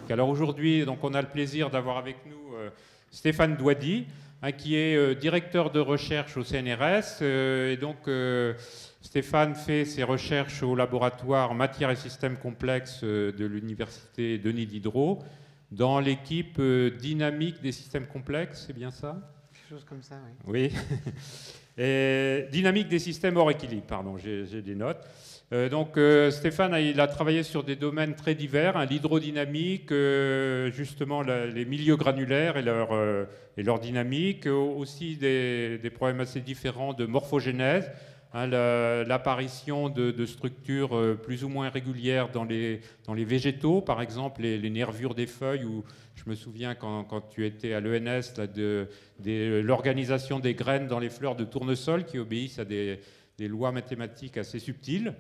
Alors aujourd'hui, donc, on a le plaisir d'avoir avec nous Stéphane Douady, hein, qui est directeur de recherche au CNRS. Et donc, Stéphane fait ses recherches au laboratoire Matières et Systèmes Complexes de l'Université Denis Diderot, dans l'équipe dynamique des systèmes complexes, c'est bien ça? Quelque chose comme ça, oui. Oui. Et dynamique des systèmes hors équilibre, pardon, j'ai des notes. Donc Stéphane, il a travaillé sur des domaines très divers, hein, l'hydrodynamique, justement les milieux granulaires et leur dynamique, aussi des problèmes assez différents de morphogénèse, hein, l'apparition de structures plus ou moins régulières dans les végétaux, par exemple les nervures des feuilles, où je me souviens quand tu étais à l'ENS, l'organisation des graines dans les fleurs de tournesol qui obéissent à des lois mathématiques assez subtiles.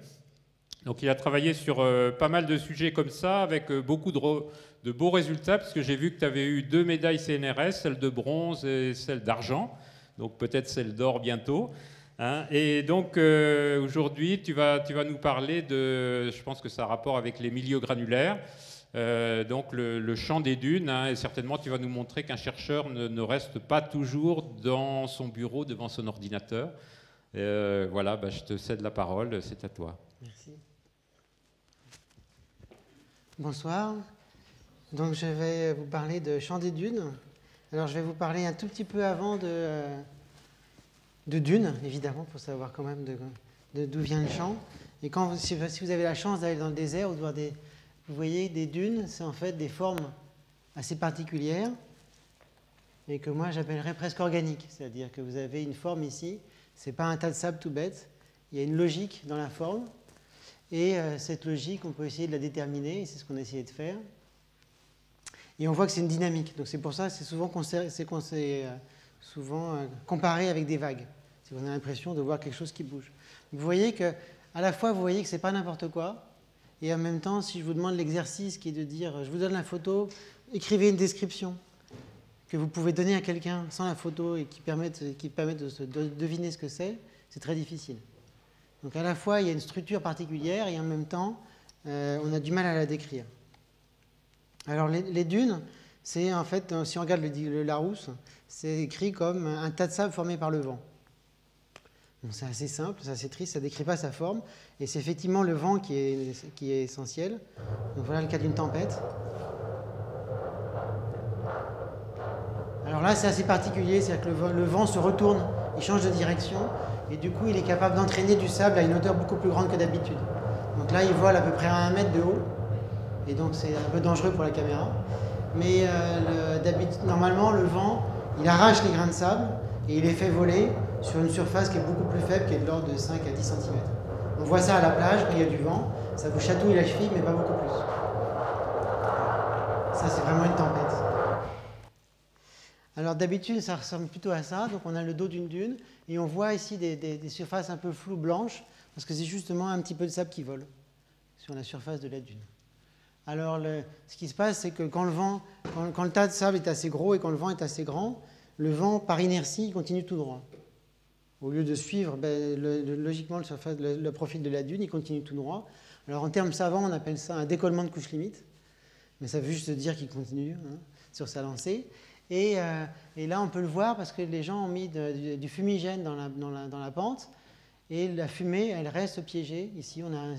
Donc il a travaillé sur pas mal de sujets comme ça, avec beaucoup de beaux résultats, parce que j'ai vu que tu avais eu 2 médailles CNRS, celle de bronze et celle d'argent, donc peut-être celle d'or bientôt. Hein. Et donc aujourd'hui, tu vas nous parler de, je pense que ça a rapport avec les milieux granulaires, donc le champ des dunes, hein, et certainement tu vas nous montrer qu'un chercheur ne reste pas toujours dans son bureau devant son ordinateur. Voilà, je te cède la parole, c'est à toi. Merci. Bonsoir. Donc je vais vous parler de champ des dunes. Alors je vais vous parler un tout petit peu avant de dunes, évidemment, pour savoir quand même d'où vient le champ. Et si vous avez la chance d'aller dans le désert, vous voyez des dunes, c'est en fait des formes assez particulières et que moi j'appellerais presque organiques. C'est-à-dire que vous avez une forme ici, ce n'est pas un tas de sable tout bête, il y a une logique dans la forme. Et cette logique, on peut essayer de la déterminer, et c'est ce qu'on a essayé de faire. Et on voit que c'est une dynamique. Donc c'est pour ça que c'est souvent comparé avec des vagues. Si on a l'impression de voir quelque chose qui bouge. Vous voyez que, à la fois, vous voyez que ce n'est pas n'importe quoi, et en même temps, si je vous demande l'exercice qui est de dire, je vous donne la photo, écrivez une description que vous pouvez donner à quelqu'un sans la photo et qui permettent de deviner ce que c'est très difficile. Donc à la fois, il y a une structure particulière et en même temps, on a du mal à la décrire. Alors les dunes, c'est en fait, si on regarde le Larousse, c'est écrit comme un tas de sable formé par le vent. C'est assez simple, c'est assez triste, ça ne décrit pas sa forme. Et c'est effectivement le vent qui est essentiel. Donc voilà le cas d'une tempête. Alors là, c'est assez particulier, c'est-à-dire que le vent se retourne, il change de direction. Et du coup, il est capable d'entraîner du sable à une hauteur beaucoup plus grande que d'habitude. Donc là, il vole à peu près à 1 mètre de haut. Et donc, c'est un peu dangereux pour la caméra. Mais normalement, le vent, il arrache les grains de sable et il les fait voler sur une surface qui est beaucoup plus faible, qui est de l'ordre de 5 à 10 cm. On voit ça à la plage, quand il y a du vent. Ça vous chatouille la cheville, mais pas beaucoup plus. Ça, c'est vraiment une tempête. Alors d'habitude, ça ressemble plutôt à ça. Donc on a le dos d'une dune et on voit ici des surfaces un peu floues blanches parce que c'est justement un petit peu de sable qui vole sur la surface de la dune. Alors ce qui se passe, c'est que quand le tas de sable est assez gros et quand le vent est assez grand, le vent, par inertie, il continue tout droit. Au lieu de suivre logiquement le profil de la dune, il continue tout droit. Alors en termes savants, on appelle ça un décollement de couche limite. Mais ça veut juste dire qu'il continue sur sa lancée. Et là, on peut le voir parce que les gens ont mis du fumigène dans la pente et la fumée, elle reste piégée. Ici, on a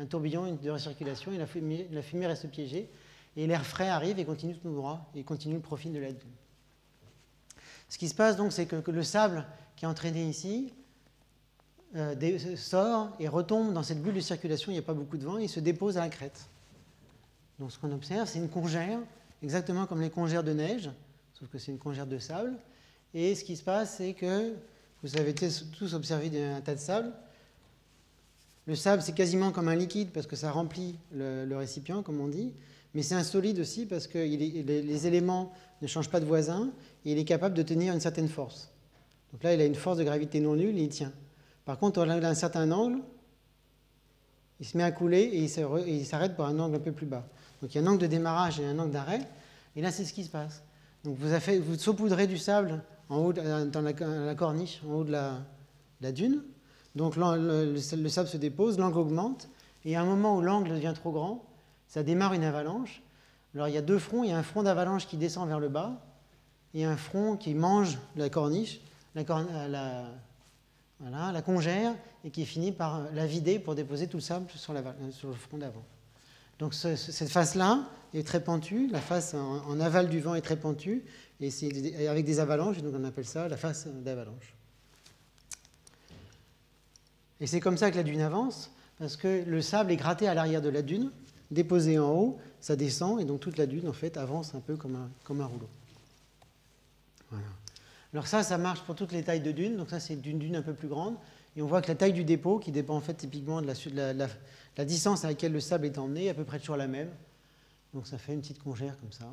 un tourbillon de recirculation et la fumée reste piégée. Et l'air frais arrive et continue tout droit et continue le profil de la dune. Ce qui se passe donc, c'est que le sable qui est entraîné ici sort et retombe dans cette bulle de circulation. Il n'y a pas beaucoup de vent et il se dépose à la crête. Donc ce qu'on observe, c'est une congère, exactement comme les congères de neige, sauf que c'est une congère de sable. Et ce qui se passe, c'est que vous avez tous observé un tas de sable. Le sable, c'est quasiment comme un liquide parce que ça remplit le récipient, comme on dit. Mais c'est un solide aussi parce que les éléments ne changent pas de voisin et il est capable de tenir une certaine force. Donc là, il a une force de gravité non nulle et il tient. Par contre, à un certain angle, il se met à couler et il s'arrête pour un angle un peu plus bas. Donc il y a un angle de démarrage et un angle d'arrêt. Et là, c'est ce qui se passe. Donc vous saupoudrez du sable en haut, dans la corniche, en haut de la dune. Donc le sable se dépose, l'angle augmente. Et à un moment où l'angle devient trop grand, ça démarre une avalanche. Alors il y a deux fronts, il y a un front d'avalanche qui descend vers le bas, et un front qui mange la corniche, la congère, et qui finit par la vider pour déposer tout le sable sur le front d'avant. Donc cette face-là est très pentue, la face en aval du vent est très pentue, et c'est avec des avalanches, et donc on appelle ça la face d'avalanche. Et c'est comme ça que la dune avance, parce que le sable est gratté à l'arrière de la dune, déposé en haut, ça descend, et donc toute la dune en fait avance un peu comme un rouleau. Voilà. Alors ça marche pour toutes les tailles de dunes, donc ça c'est une dune un peu plus grande, et on voit que la taille du dépôt, qui dépend en fait typiquement de la distance à laquelle le sable est emmené, est à peu près toujours la même. Donc ça fait une petite congère comme ça,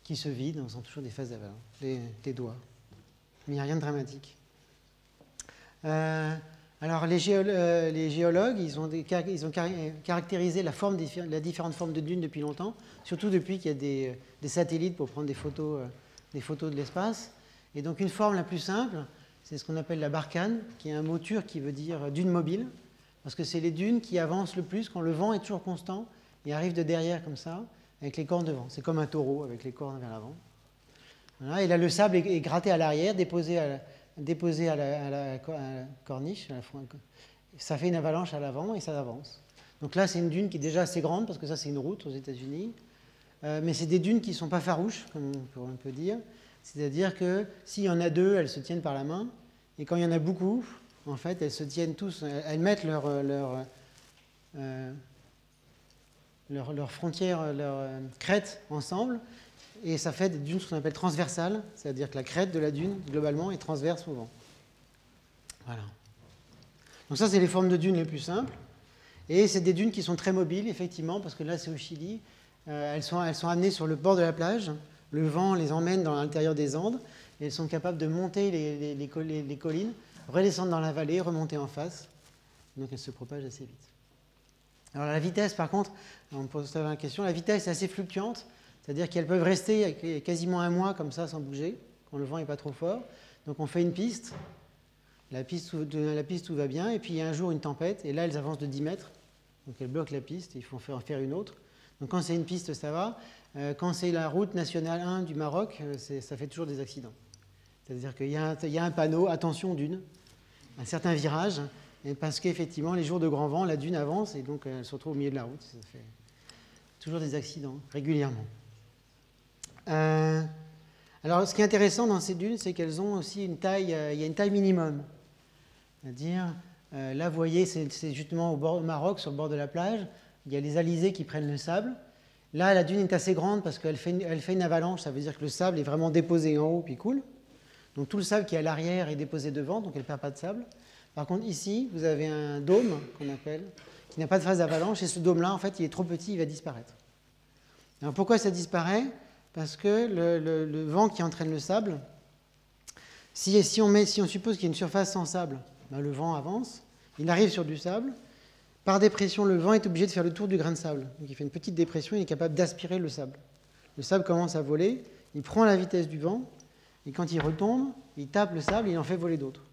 qui se vide en faisant toujours des phases d'avalanche, les doigts. Mais il n'y a rien de dramatique. Alors les géologues, ils ont caractérisé la différentes formes de dunes depuis longtemps, surtout depuis qu'il y a des satellites pour prendre des photos de l'espace. Et donc une forme la plus simple, c'est ce qu'on appelle la barkhane, qui est un mot turc qui veut dire dune mobile, parce que c'est les dunes qui avancent le plus quand le vent est toujours constant et arrive de derrière comme ça, avec les cornes devant. C'est comme un taureau avec les cornes vers l'avant. Voilà, et là le sable est gratté à l'arrière, déposé à la corniche, ça fait une avalanche à l'avant et ça avance. Donc là, c'est une dune qui est déjà assez grande, parce que ça, c'est une route aux États-Unis. Mais c'est des dunes qui ne sont pas farouches, comme on peut dire. C'est-à-dire que s'il y en a deux, elles se tiennent par la main. Et quand il y en a beaucoup, en fait, elles se tiennent tous, elles mettent leur frontière, leur crête ensemble. Et ça fait des dunes ce qu'on appelle transversales, c'est-à-dire que la crête de la dune, globalement, est transverse au vent. Voilà. Donc ça, c'est les formes de dunes les plus simples. Et c'est des dunes qui sont très mobiles, effectivement, parce que là, c'est au Chili. Elles sont amenées sur le bord de la plage. Le vent les emmène dans l'intérieur des Andes. Et elles sont capables de monter les collines, redescendre dans la vallée, remonter en face. Donc elles se propagent assez vite. Alors la vitesse, par contre, on pose la question, la vitesse est assez fluctuante. C'est-à-dire qu'elles peuvent rester quasiment un mois comme ça sans bouger, quand le vent n'est pas trop fort. Donc on fait une piste, la piste tout va bien, et puis il y a un jour une tempête, et là elles avancent de 10 mètres, donc elles bloquent la piste, il faut en faire une autre. Donc quand c'est une piste, ça va. Quand c'est la route nationale 1 du Maroc, ça fait toujours des accidents. C'est-à-dire qu'il y a un panneau, attention dune, un certain virage, et parce qu'effectivement les jours de grand vent, la dune avance, et donc elle se retrouve au milieu de la route. Ça fait toujours des accidents, régulièrement. Alors, ce qui est intéressant dans ces dunes, c'est qu'elles ont aussi une taille, il y a une taille minimum. C'est-à-dire, là, vous voyez, c'est justement au Maroc, sur le bord de la plage, il y a les alizés qui prennent le sable. Là, la dune est assez grande parce qu'elle fait une avalanche, ça veut dire que le sable est vraiment déposé en haut puis coule. Donc tout le sable qui est à l'arrière est déposé devant, donc elle ne perd pas de sable. Par contre, ici, vous avez un dôme, qu'on appelle, qui n'a pas de phase d'avalanche, et ce dôme-là, en fait, il est trop petit, il va disparaître. Alors pourquoi ça disparaît ? Parce que le vent qui entraîne le sable, si on suppose qu'il y a une surface sans sable, ben le vent avance, il arrive sur du sable, par dépression, le vent est obligé de faire le tour du grain de sable. Donc il fait une petite dépression, il est capable d'aspirer le sable. Le sable commence à voler, il prend la vitesse du vent, et quand il retombe, il tape le sable et il en fait voler d'autres.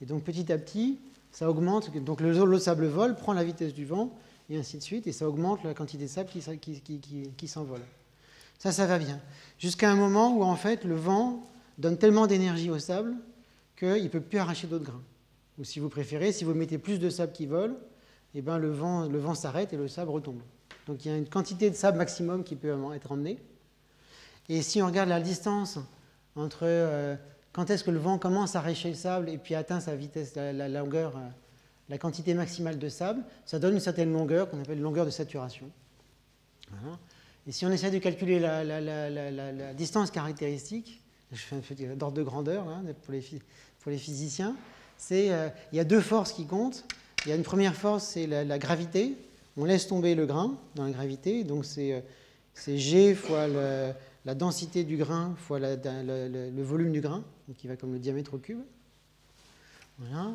Et donc petit à petit, ça augmente, donc le sable vole, prend la vitesse du vent, et ainsi de suite, et ça augmente la quantité de sable qui s'envole. Ça va bien. Jusqu'à un moment où, en fait, le vent donne tellement d'énergie au sable qu'il ne peut plus arracher d'autres grains. Ou si vous préférez, si vous mettez plus de sable qui vole, eh ben, le vent s'arrête et le sable retombe. Donc il y a une quantité de sable maximum qui peut être emmenée. Et si on regarde la distance entre quand est-ce que le vent commence à arracher le sable et puis atteint sa vitesse, la longueur, la quantité maximale de sable, ça donne une certaine longueur qu'on appelle longueur de saturation. Voilà. Et si on essaie de calculer la distance caractéristique, je fais un petit d'ordre de grandeur là, pour les physiciens, il y a deux forces qui comptent. Il y a une première force, c'est la gravité. On laisse tomber le grain dans la gravité, donc c'est G fois la densité du grain fois le volume du grain, donc qui va comme le diamètre au cube. Voilà.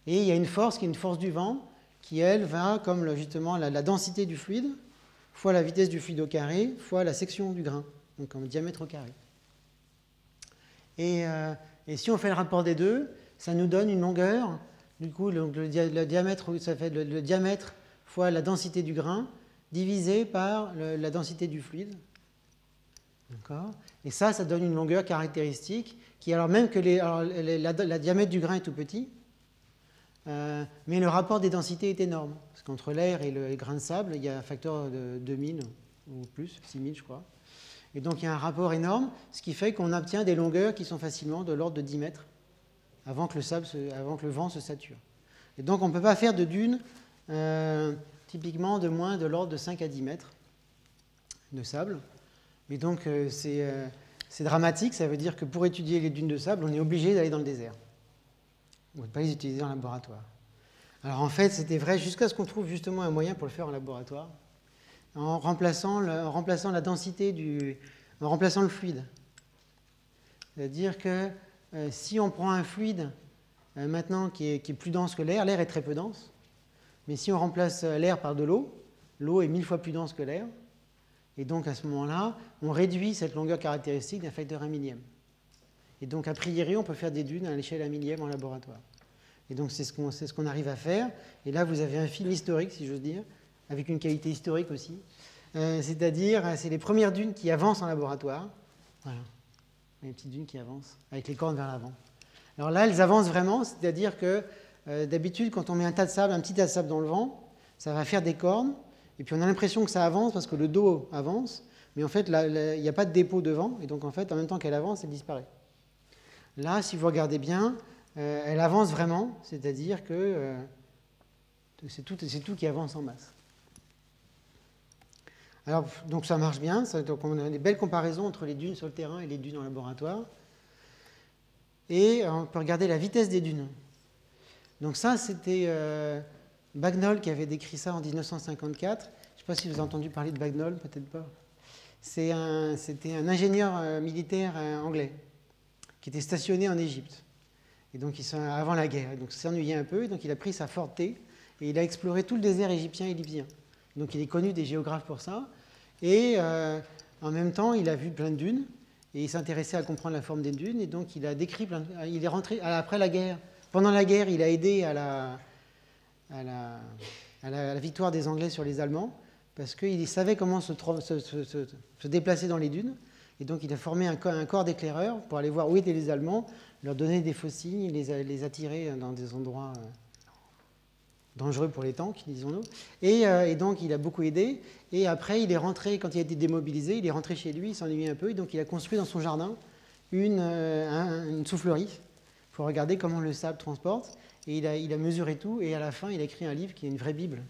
Et il y a une force qui est une force du vent, qui elle va comme justement la densité du fluide, fois la vitesse du fluide au carré, fois la section du grain, donc comme le diamètre au carré. Et si on fait le rapport des deux, ça nous donne une longueur, du coup le diamètre, ça fait le diamètre fois la densité du grain, divisé par la densité du fluide. D'accord. Et ça donne une longueur caractéristique qui, alors même que la diamètre du grain est tout petit, mais le rapport des densités est énorme. Parce qu'entre l'air et le grain de sable, il y a un facteur de 2000 ou plus, 6000 je crois. Et donc il y a un rapport énorme, ce qui fait qu'on obtient des longueurs qui sont facilement de l'ordre de 10 mètres avant que le vent se sature. Et donc on ne peut pas faire de dunes typiquement de moins de l'ordre de 5 à 10 mètres de sable. Mais donc c'est dramatique, ça veut dire que pour étudier les dunes de sable, on est obligé d'aller dans le désert. On ne peut pas les utiliser en laboratoire. Alors en fait, c'était vrai jusqu'à ce qu'on trouve justement un moyen pour le faire en laboratoire, en remplaçant la densité en remplaçant le fluide. C'est-à-dire que si on prend un fluide maintenant qui est plus dense que l'air est très peu dense, mais si on remplace l'air par de l'eau est 1000 fois plus dense que l'air, et donc à ce moment-là, on réduit cette longueur caractéristique d'un facteur 1 millième. Et donc, a priori, on peut faire des dunes à l'échelle 1 millième en laboratoire. Et donc, c'est ce qu'on arrive à faire. Et là, vous avez un film historique, si j'ose dire, avec une qualité historique aussi. C'est-à-dire, c'est les premières dunes qui avancent en laboratoire. Voilà. Les petites dunes qui avancent, avec les cornes vers l'avant. Alors là, elles avancent vraiment, c'est-à-dire que d'habitude, quand on met un petit tas de sable dans le vent, ça va faire des cornes. Et puis, on a l'impression que ça avance parce que le dos avance. Mais en fait, il n'y a pas de dépôt devant. Et donc, en fait, en même temps qu'elle avance, elle disparaît. Là, si vous regardez bien, elle avance vraiment, c'est-à-dire que c'est tout qui avance en masse. Alors, donc ça marche bien, donc on a des belles comparaisons entre les dunes sur le terrain et les dunes en laboratoire. Et on peut regarder la vitesse des dunes. Donc ça, c'était Bagnol qui avait décrit ça en 1954. Je ne sais pas si vous avez entendu parler de Bagnol, peut-être pas. C'était un ingénieur militaire anglais qui était stationné en Égypte, et donc avant la guerre. Donc il s'ennuyait un peu, et donc il a pris sa Ford T, et il a exploré tout le désert égyptien et libyen. Donc il est connu des géographes pour ça, et en même temps il a vu plein de dunes, et il s'intéressait à comprendre la forme des dunes, et donc il a décrit il est rentré, après la guerre, pendant la guerre, il a aidé à la victoire des Anglais sur les Allemands, parce qu'il savait comment se déplacer dans les dunes. Et donc, il a formé un corps d'éclaireurs pour aller voir où étaient les Allemands, leur donner des faux signes, les attirer dans des endroits dangereux pour les tanks, disons-nous. Et donc, il a beaucoup aidé. Et après, il est rentré, quand il a été démobilisé, il est rentré chez lui, il s'ennuyait un peu. Et donc, il a construit dans son jardin une soufflerie pour regarder comment le sable transporte. Et il a mesuré tout. Et à la fin, il a écrit un livre qui est une vraie Bible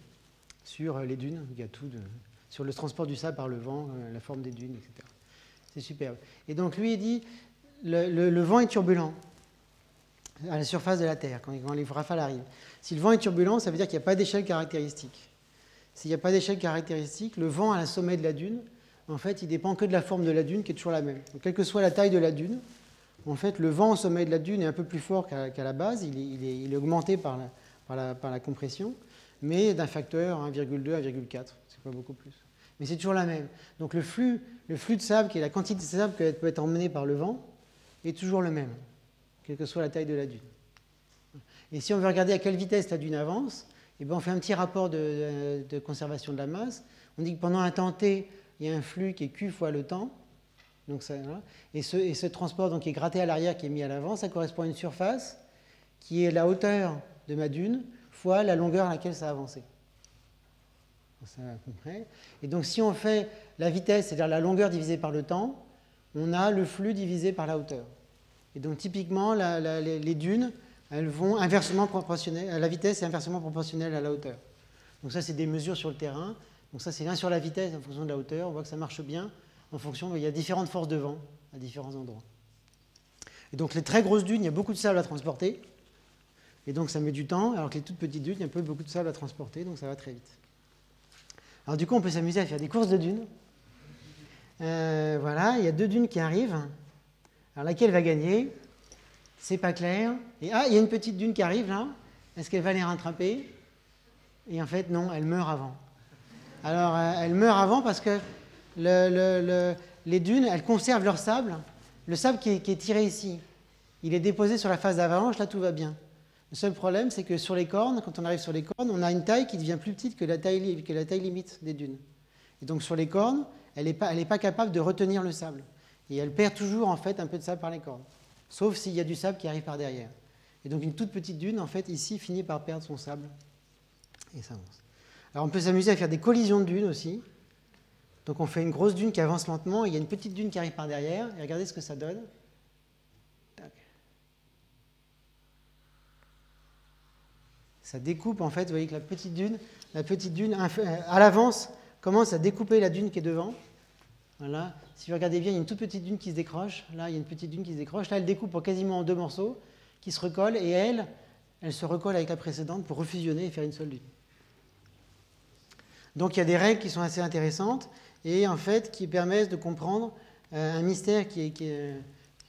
sur les dunes. Il y a tout sur le transport du sable par le vent, la forme des dunes, etc. C'est superbe. Et donc, lui, il dit, le vent est turbulent à la surface de la Terre, quand les rafales arrivent. Si le vent est turbulent, ça veut dire qu'il n'y a pas d'échelle caractéristique. S'il n'y a pas d'échelle caractéristique, le vent à la sommet de la dune, en fait, il dépend que de la forme de la dune, qui est toujours la même. Donc, quelle que soit la taille de la dune, en fait, le vent au sommet de la dune est un peu plus fort qu'à la base. Il est augmenté par la compression, mais d'un facteur 1,2, 1,4. C'est pas beaucoup plus. Mais c'est toujours la même. Donc le flux de sable, qui est la quantité de sable qui peut être emmenée par le vent, est toujours le même, quelle que soit la taille de la dune. Et si on veut regarder à quelle vitesse la dune avance, eh bien on fait un petit rapport de conservation de la masse. On dit que pendant un temps t, il y a un flux qui est Q fois le temps. Donc ça, voilà. Et ce transport donc, qui est gratté à l'arrière, qui est mis à l'avant, ça correspond à une surface qui est la hauteur de ma dune fois la longueur à laquelle ça a avancé. Ça, à peu près. Et donc si on fait la vitesse, c'est-à-dire la longueur divisée par le temps, on a le flux divisé par la hauteur. Et donc typiquement, les dunes, elles vont inversement proportionnelles, la vitesse est inversement proportionnelle à la hauteur. Donc ça, c'est des mesures sur le terrain. Donc ça, c'est l'un sur la vitesse en fonction de la hauteur. On voit que ça marche bien en fonction, il y a différentes forces de vent à différents endroits. Et donc les très grosses dunes, il y a beaucoup de sable à transporter. Et donc ça met du temps, alors que les toutes petites dunes, il y a peu beaucoup de sable à transporter, donc ça va très vite. Alors du coup, on peut s'amuser à faire des courses de dunes. Voilà, il y a 2 dunes qui arrivent. Alors laquelle va gagner? C'est pas clair. Et il y a une petite dune qui arrive là. Est-ce qu'elle va les rattraper? Et en fait, non, elle meurt avant. Alors, elle meurt avant parce que les dunes, elles conservent leur sable. Le sable qui est tiré ici, il est déposé sur la phase d'avalanche, là tout va bien. Le seul problème, c'est que sur les cornes, quand on arrive sur les cornes, on a une taille qui devient plus petite que la taille limite des dunes. Et donc sur les cornes, elle n'est pas capable de retenir le sable. Et elle perd toujours en fait un peu de sable par les cornes. Sauf s'il y a du sable qui arrive par derrière. Et donc une toute petite dune, en fait, ici, finit par perdre son sable. Et ça avance. Alors on peut s'amuser à faire des collisions de dunes aussi. Donc on fait une grosse dune qui avance lentement, et il y a une petite dune qui arrive par derrière, et regardez ce que ça donne. Tac. Ça découpe, en fait, vous voyez que la petite dune à l'avance, commence à découper la dune qui est devant. Voilà. Si vous regardez bien, il y a une toute petite dune qui se décroche. Là, il y a une petite dune qui se décroche. Là, elle découpe quasiment en 2 morceaux qui se recollent, et elle se recolle avec la précédente pour refusionner et faire une seule dune. Donc il y a des règles qui sont assez intéressantes et en fait qui permettent de comprendre un mystère qui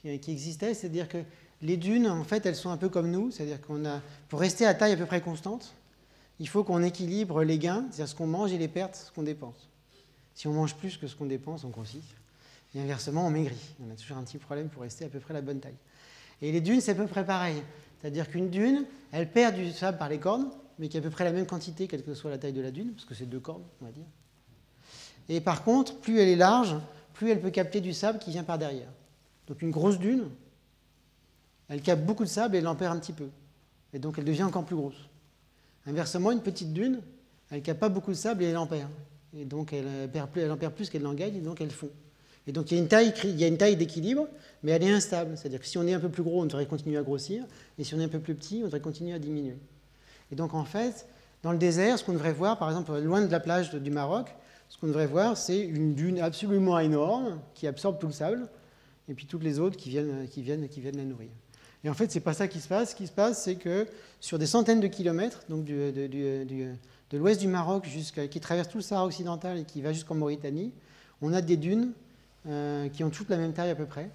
existait, c'est-à-dire que les dunes, en fait, elles sont un peu comme nous, c'est-à-dire pour rester à taille à peu près constante, il faut qu'on équilibre les gains, c'est-à-dire ce qu'on mange, et les pertes, ce qu'on dépense. Si on mange plus que ce qu'on dépense, on grossit. Et inversement, on maigrit. On a toujours un petit problème pour rester à peu près la bonne taille. Et les dunes, c'est à peu près pareil. C'est-à-dire qu'une dune, elle perd du sable par les cornes, mais qui est à peu près la même quantité, quelle que soit la taille de la dune, parce que c'est 2 cornes, on va dire. Et par contre, plus elle est large, plus elle peut capter du sable qui vient par derrière. Donc une grosse dune, elle capte beaucoup de sable et elle en perd un petit peu. Et donc elle devient encore plus grosse. Inversement, une petite dune, elle ne capte pas beaucoup de sable et elle en perd. Et donc elle en perd plus qu'elle n'en gagne, et donc elle fond. Et donc il y a une taille d'équilibre, mais elle est instable. C'est-à-dire que si on est un peu plus gros, on devrait continuer à grossir, et si on est un peu plus petit, on devrait continuer à diminuer. Et donc en fait, dans le désert, ce qu'on devrait voir, par exemple, loin de la plage du Maroc, ce qu'on devrait voir, c'est une dune absolument énorme qui absorbe tout le sable, et puis toutes les autres qui viennent la nourrir. Et en fait, c'est pas ça qui se passe. Ce qui se passe, c'est que sur des centaines de kilomètres, donc de l'ouest du Maroc qui traverse tout le Sahara occidental et qui va jusqu'en Mauritanie, on a des dunes qui ont toutes la même taille à peu près.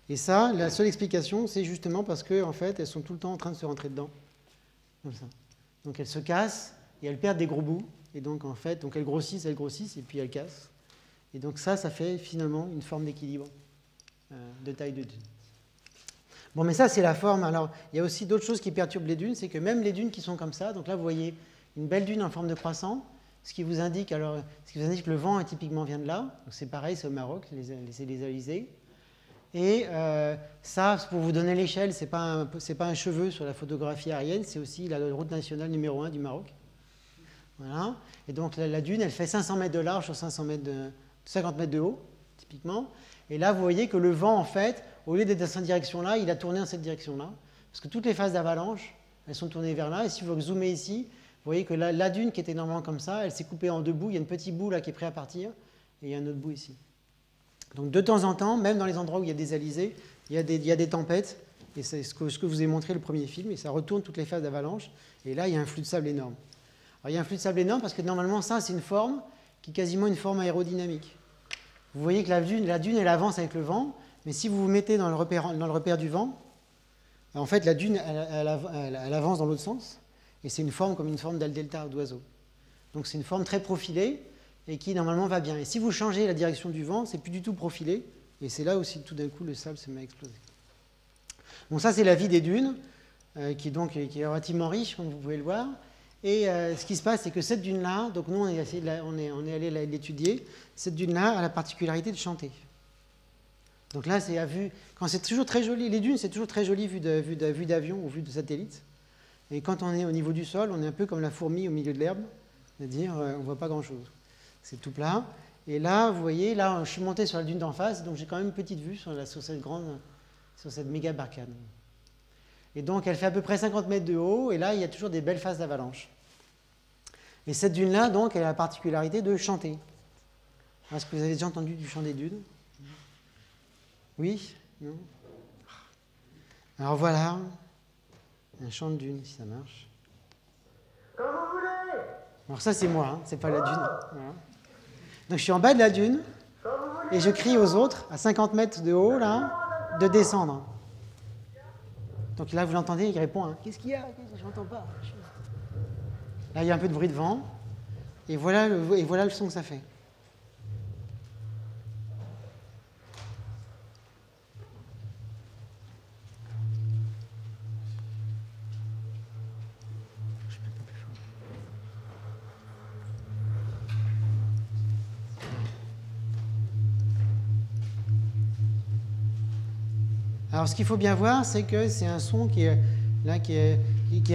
Et ça, la seule explication, c'est justement parce que en fait, elles sont tout le temps en train de se rentrer dedans, comme ça. Donc elles se cassent et elles perdent des gros bouts. Et donc en fait, elles grossissent, et puis elles cassent. Et donc ça fait finalement une forme d'équilibre de taille de dune. Bon, mais ça, c'est la forme. Alors, il y a aussi d'autres choses qui perturbent les dunes, c'est que même les dunes qui sont comme ça, donc là, vous voyez une belle dune en forme de croissant, ce qui vous indique que le vent typiquement vient de là. Donc c'est pareil, c'est au Maroc, les alizés. Et ça, pour vous donner l'échelle, c'est pas un cheveu sur la photographie aérienne, c'est aussi la route nationale numéro 1 du Maroc. Voilà. Et donc la dune, elle fait 500 mètres de large sur 50 mètres de haut, typiquement. Et là, vous voyez que le vent, en fait, au lieu d'être dans cette direction-là, il a tourné dans cette direction-là. Parce que toutes les phases d'avalanche, elles sont tournées vers là. Et si vous zoomez ici, vous voyez que la dune qui était normalement comme ça, elle s'est coupée en 2 bouts. Il y a un petit bout là qui est prêt à partir, et il y a un autre bout ici. Donc de temps en temps, même dans les endroits où il y a des alizés, il y a des tempêtes. Et c'est ce que je vous ai montré le premier film, et ça retourne toutes les phases d'avalanche. Et là, il y a un flux de sable énorme. Alors il y a un flux de sable énorme parce que normalement, ça, c'est une forme qui est quasiment une forme aérodynamique. Vous voyez que la dune, elle avance avec le vent, mais si vous vous mettez dans le repère du vent, en fait, la dune, elle avance dans l'autre sens, et c'est une forme comme une forme d'aile delta d'oiseau. Donc c'est une forme très profilée, et qui normalement va bien. Et si vous changez la direction du vent, c'est plus du tout profilé, et c'est là aussi tout d'un coup le sable se met à exploser. Bon, ça c'est la vie des dunes, qui est relativement riche, comme vous pouvez le voir. Et ce qui se passe, c'est que cette dune-là, donc nous on est allé l'étudier, cette dune-là a la particularité de chanter. Donc là, c'est à vue, quand c'est toujours très joli, les dunes c'est toujours très joli vue d'avion ou vue de satellite. Et quand on est au niveau du sol, on est un peu comme la fourmi au milieu de l'herbe, c'est-à-dire on ne voit pas grand-chose. C'est tout plat. Et là, vous voyez, là je suis monté sur la dune d'en face, donc j'ai quand même une petite vue sur cette méga barcade. Et donc, elle fait à peu près 50 mètres de haut, et là, il y a toujours des belles phases d'avalanche. Et cette dune-là, donc, elle a la particularité de chanter. Est-ce que vous avez déjà entendu du chant des dunes? Oui? Non? Alors voilà, un chant de dune, si ça marche. Comme vous voulez. Alors ça, c'est moi, hein, c'est pas la dune. Voilà. Donc, je suis en bas de la dune, et je crie aux autres, à 50 mètres de haut, là, de descendre. Donc là, vous l'entendez, il répond, hein, qu'est-ce qu'il y a? Je n'entends pas. Là, il y a un peu de bruit de vent. Et voilà le son que ça fait. Alors, ce qu'il faut bien voir, c'est que c'est un son qui est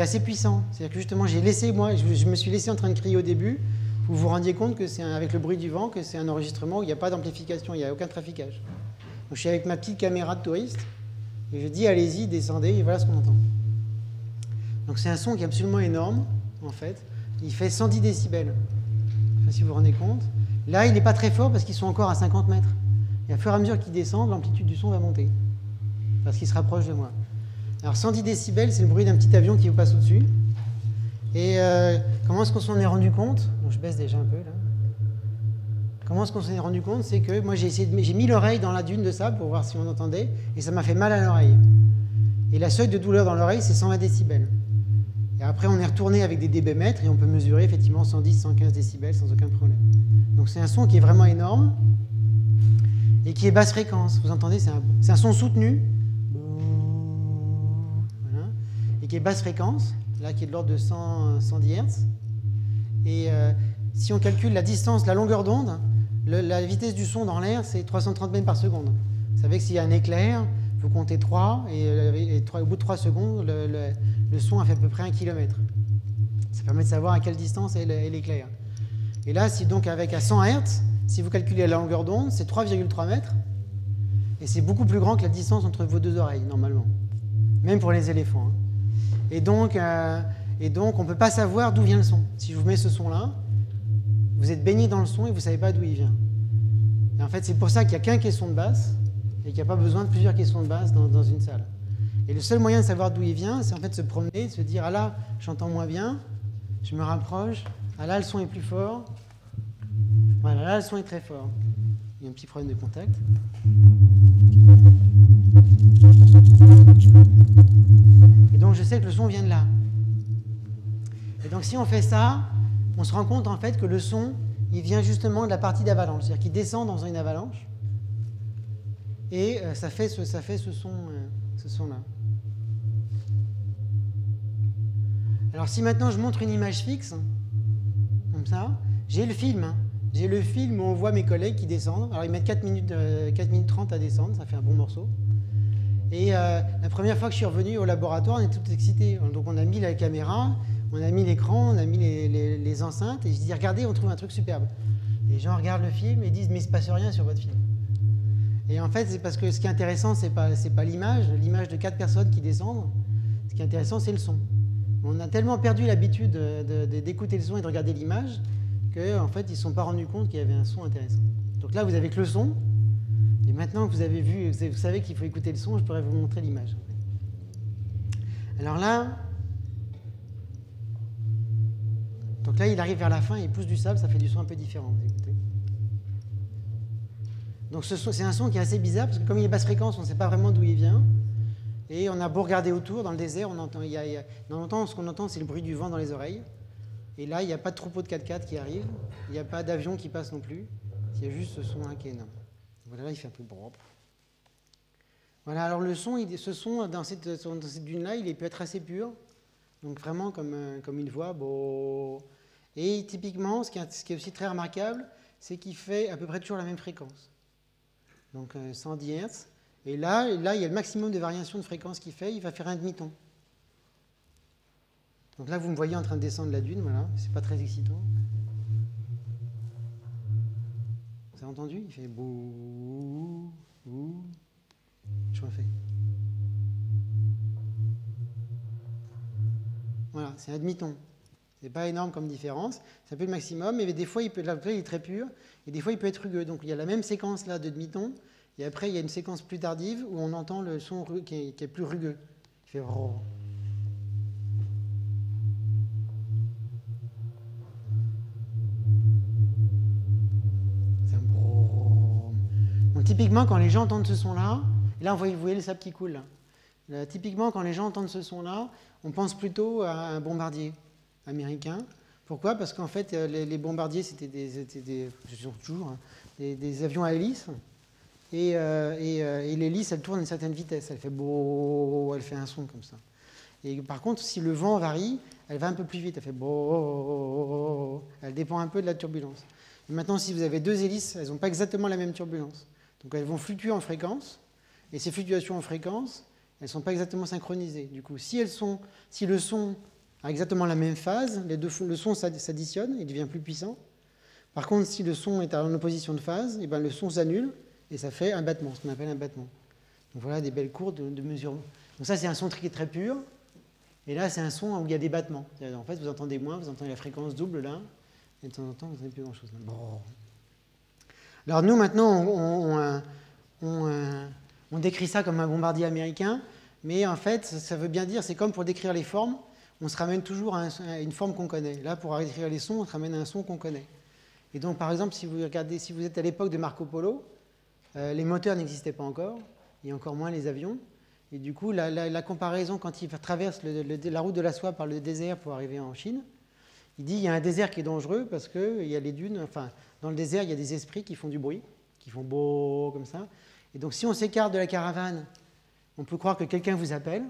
assez puissant. C'est-à-dire que justement, je me suis laissé en train de crier au début. Vous vous rendiez compte que c'est avec le bruit du vent, que c'est un enregistrement où il n'y a pas d'amplification, il n'y a aucun traficage. Donc, je suis avec ma petite caméra de touriste et je dis allez-y, descendez, et voilà ce qu'on entend. Donc, c'est un son qui est absolument énorme, en fait. Il fait 110 décibels. Je ne sais pas si vous vous rendez compte. Là, il n'est pas très fort parce qu'ils sont encore à 50 mètres. Et au fur et à mesure qu'ils descendent, l'amplitude du son va monter parce qu'il se rapproche de moi. Alors 110 décibels, c'est le bruit d'un petit avion qui vous passe au-dessus. Et comment est-ce qu'on s'en est rendu compte? Bon, je baisse déjà un peu là. Comment est-ce qu'on s'en est rendu compte? C'est que moi j'ai mis l'oreille dans la dune de sable pour voir si on entendait, et ça m'a fait mal à l'oreille. Et la seuil de douleur dans l'oreille, c'est 120 décibels. Et après, on est retourné avec des dBmètres et on peut mesurer effectivement 110, 115 décibels sans aucun problème. Donc c'est un son qui est vraiment énorme et qui est basse fréquence. Vous entendez, c'est un son soutenu. Voilà. Et qui est basse fréquence, là qui est de l'ordre de 110 Hz. Et si on calcule la distance, la longueur d'onde, la vitesse du son dans l'air, c'est 330 mètres par seconde. Vous savez que s'il y a un éclair, vous comptez 3, et au bout de 3 secondes, le son a fait à peu près 1 km. Ça permet de savoir à quelle distance est l'éclair. Et là, donc avec à 100 Hz, si vous calculez la longueur d'onde, c'est 3,3 mètres. Et c'est beaucoup plus grand que la distance entre vos deux oreilles, normalement. Même pour les éléphants. Et donc on ne peut pas savoir d'où vient le son. Si je vous mets ce son-là, vous êtes baigné dans le son et vous ne savez pas d'où il vient. Et en fait, c'est pour ça qu'il n'y a qu'un caisson de basse et qu'il n'y a pas besoin de plusieurs caissons de basse dans une salle. Et le seul moyen de savoir d'où il vient, c'est en fait de se promener, de se dire « Ah là, j'entends moins bien, je me rapproche, ah là, le son est plus fort, voilà, là, le son est très fort. » Il y a un petit problème de contact. Et donc, je sais que le son vient de là. Et donc, si on fait ça, on se rend compte en fait que le son, il vient justement de la partie d'avalanche, c'est-à-dire qu'il descend dans une avalanche, et ça fait ce son-là. Alors, si maintenant je montre une image fixe, comme ça, j'ai le film. J'ai le film où on voit mes collègues qui descendent. Alors, ils mettent 4 minutes 30 à descendre, ça fait un bon morceau. Et la première fois que je suis revenu au laboratoire, on est tout excités. Donc, on a mis la caméra, on a mis l'écran, on a mis les enceintes, et je dis, regardez, on trouve un truc superbe. Les gens regardent le film et disent, mais il ne se passe rien sur votre film. Et en fait, c'est parce que ce qui est intéressant, ce n'est pas l'image de 4 personnes qui descendent. Ce qui est intéressant, c'est le son. On a tellement perdu l'habitude d'écouter le son et de regarder l'image qu'en fait, ils ne se sont pas rendus compte qu'il y avait un son intéressant. Donc là, vous avez que le son. Et maintenant que vous avez vu, vous savez qu'il faut écouter le son, je pourrais vous montrer l'image. Alors là, donc là, il arrive vers la fin, il pousse du sable, ça fait du son un peu différent. Vous écoutez. Donc c'est un son qui est assez bizarre, parce que comme il est basse fréquence, on ne sait pas vraiment d'où il vient. Et on a beau regarder autour, dans le désert, on entend, ce qu'on entend, c'est le bruit du vent dans les oreilles. Et là, il n'y a pas de troupeau de 4x4 qui arrive, il n'y a pas d'avion qui passe non plus. Il y a juste ce son-là qui est énorme. Voilà, là, il fait un peu propre. Voilà, alors le son, ce son, dans cette dune-là, il peut être assez pur. Donc vraiment comme une voix. Bon. Et typiquement, ce qui est aussi très remarquable, c'est qu'il fait à peu près toujours la même fréquence. Donc 110 Hz. Et là, il y a le maximum de variation de fréquence qu'il fait. Il va faire un demi-ton. Donc là, vous me voyez en train de descendre la dune. Voilà, c'est pas très excitant. Vous avez entendu? Il fait bouh, bouh. Je refais. Voilà, c'est un demi-ton. C'est pas énorme comme différence. C'est un peu le maximum, mais des fois, il est très pur, et des fois, il peut être rugueux. Donc, il y a la même séquence là de demi-ton, et après, il y a une séquence plus tardive où on entend le son qui est plus rugueux. Il fait rrrr. C'est un brrrr. Donc, typiquement, quand les gens entendent ce son-là, et là, vous voyez le sable qui coule. Là, typiquement, quand les gens entendent ce son-là, on pense plutôt à un bombardier américain. Pourquoi? Parce qu'en fait, les bombardiers, c'était des avions à hélice. Et l'hélice, elle tourne à une certaine vitesse. Elle fait beau, elle fait un son comme ça. Et par contre, si le vent varie, elle va un peu plus vite. Elle fait beau. Elle dépend un peu de la turbulence. Et maintenant, si vous avez deux hélices, elles n'ont pas exactement la même turbulence. Donc elles vont fluctuer en fréquence. Et ces fluctuations en fréquence, elles ne sont pas exactement synchronisées. Du coup, si le son a exactement la même phase, le son s'additionne, il devient plus puissant. Par contre, si le son est en opposition de phase, et ben le son s'annule et ça fait un battement, ce qu'on appelle un battement. Donc voilà des belles courbes de mesure. Donc ça, c'est un son qui est très pur. Et là, c'est un son où il y a des battements. En fait, vous entendez moins, vous entendez la fréquence double là, et de temps en temps, vous n'entendez plus grand-chose. Alors nous, maintenant, on décrit ça comme un bombardier américain, mais en fait, ça veut bien dire, c'est comme pour décrire les formes, on se ramène toujours à une forme qu'on connaît. Là, pour décrire les sons, on se ramène à un son qu'on connaît. Et donc, par exemple, si vous êtes à l'époque de Marco Polo, les moteurs n'existaient pas encore, et encore moins les avions. Et du coup, la comparaison, quand il traverse la route de la soie par le désert pour arriver en Chine, il dit il y a un désert qui est dangereux parce qu'il y a les dunes, enfin, dans le désert, il y a des esprits qui font du bruit, qui font beau comme ça. Et donc, si on s'écarte de la caravane, on peut croire que quelqu'un vous appelle,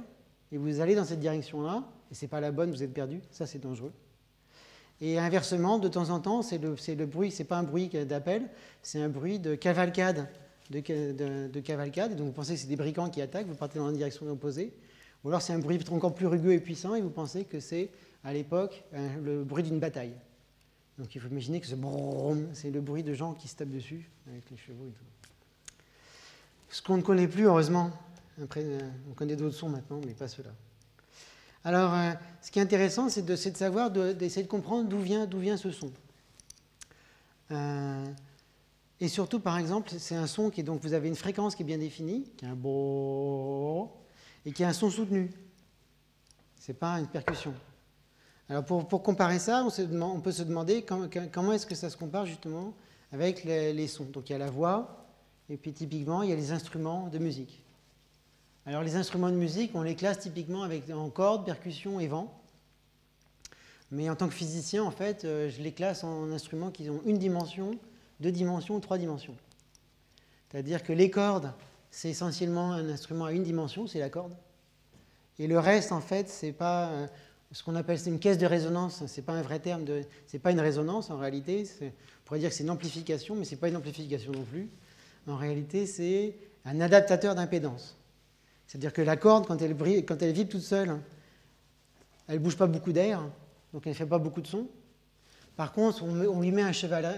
et vous allez dans cette direction-là, et ce n'est pas la bonne, vous êtes perdu, ça c'est dangereux. Et inversement, de temps en temps, c'est le bruit, c'est pas un bruit d'appel, c'est un bruit de cavalcade, de cavalcade, et donc vous pensez que c'est des brigands qui attaquent, vous partez dans la direction opposée, ou alors c'est un bruit encore plus rugueux et puissant, et vous pensez que c'est, à l'époque, le bruit d'une bataille. Donc il faut imaginer que c'est le bruit de gens qui se tapent dessus, avec les chevaux et tout. Ce qu'on ne connaît plus, heureusement. Après, on connaît d'autres sons maintenant, mais pas ceux-là. Alors, ce qui est intéressant, c'est de savoir, d'essayer de comprendre d'où vient ce son. Et surtout, par exemple, c'est un son qui est donc, vous avez une fréquence qui est bien définie, qui est un bo, et qui est un son soutenu. Ce n'est pas une percussion. Alors, pour comparer ça, on peut se demander comment est-ce que ça se compare justement avec les sons. Donc, il y a la voix, et puis typiquement, il y a les instruments de musique. Alors, les instruments de musique, on les classe typiquement en cordes, percussions et vent. Mais en tant que physicien, en fait, je les classe en instruments qui ont une dimension, 2 dimensions ou 3 dimensions. C'est-à-dire que les cordes, c'est essentiellement un instrument à une dimension, c'est la corde. Et le reste, en fait, c'est pas ce qu'on appelle une caisse de résonance. C'est pas un vrai terme, c'est pas une résonance en réalité. On pourrait dire que c'est une amplification, mais c'est pas une amplification non plus. En réalité, c'est un adaptateur d'impédance. C'est-à-dire que la corde, quand elle vibre toute seule, elle ne bouge pas beaucoup d'air, donc elle ne fait pas beaucoup de son. Par contre, on lui met un chevalet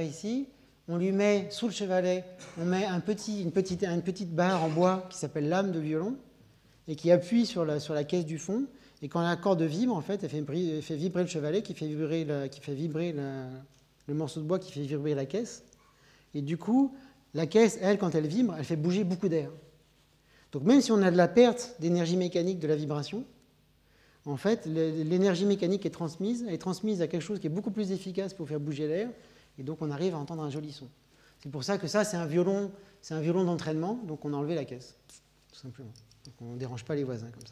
ici, on lui met, sous le chevalet, on met une petite barre en bois qui s'appelle lame de violon, et qui appuie sur la caisse du fond, et quand la corde vibre, en fait, elle fait vibrer le chevalet, qui fait vibrer le morceau de bois qui fait vibrer la caisse. Et du coup, la caisse, elle, quand elle vibre, elle fait bouger beaucoup d'air. Donc même si on a de la perte d'énergie mécanique de la vibration, en fait, l'énergie mécanique est transmise à quelque chose qui est beaucoup plus efficace pour faire bouger l'air, et donc on arrive à entendre un joli son. C'est pour ça que ça, c'est un violon d'entraînement, donc on a enlevé la caisse, tout simplement. Donc on ne dérange pas les voisins comme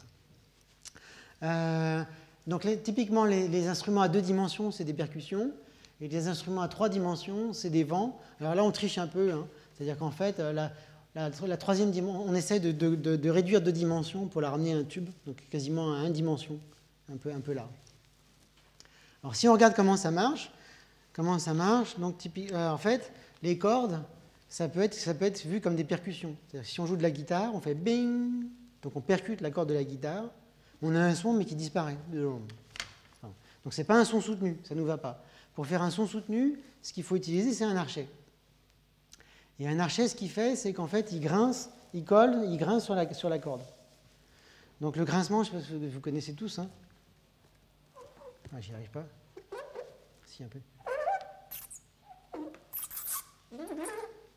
ça. Donc typiquement, les instruments à 2 dimensions, c'est des percussions. Et les instruments à 3 dimensions, c'est des vents. Alors là, on triche un peu. Hein. C'est-à-dire qu'en fait, la 3e dimension, on essaie de réduire 2 dimensions pour la ramener à un tube, donc quasiment à 1 dimension, un peu large. Alors si on regarde comment ça marche, donc en fait, les cordes, ça peut être vu comme des percussions. C'est-à-dire si on joue de la guitare, on fait bing, donc on percute la corde de la guitare, on a un son mais qui disparaît. Donc c'est pas un son soutenu, ça ne nous va pas. Pour faire un son soutenu, ce qu'il faut utiliser, c'est un archet. Et un archet, ce qu'il fait, c'est qu'en fait, il grince sur la corde. Donc le grincement, je ne sais pas si vous connaissez tous. Hein. Ah, j'y arrive pas. Si, un peu.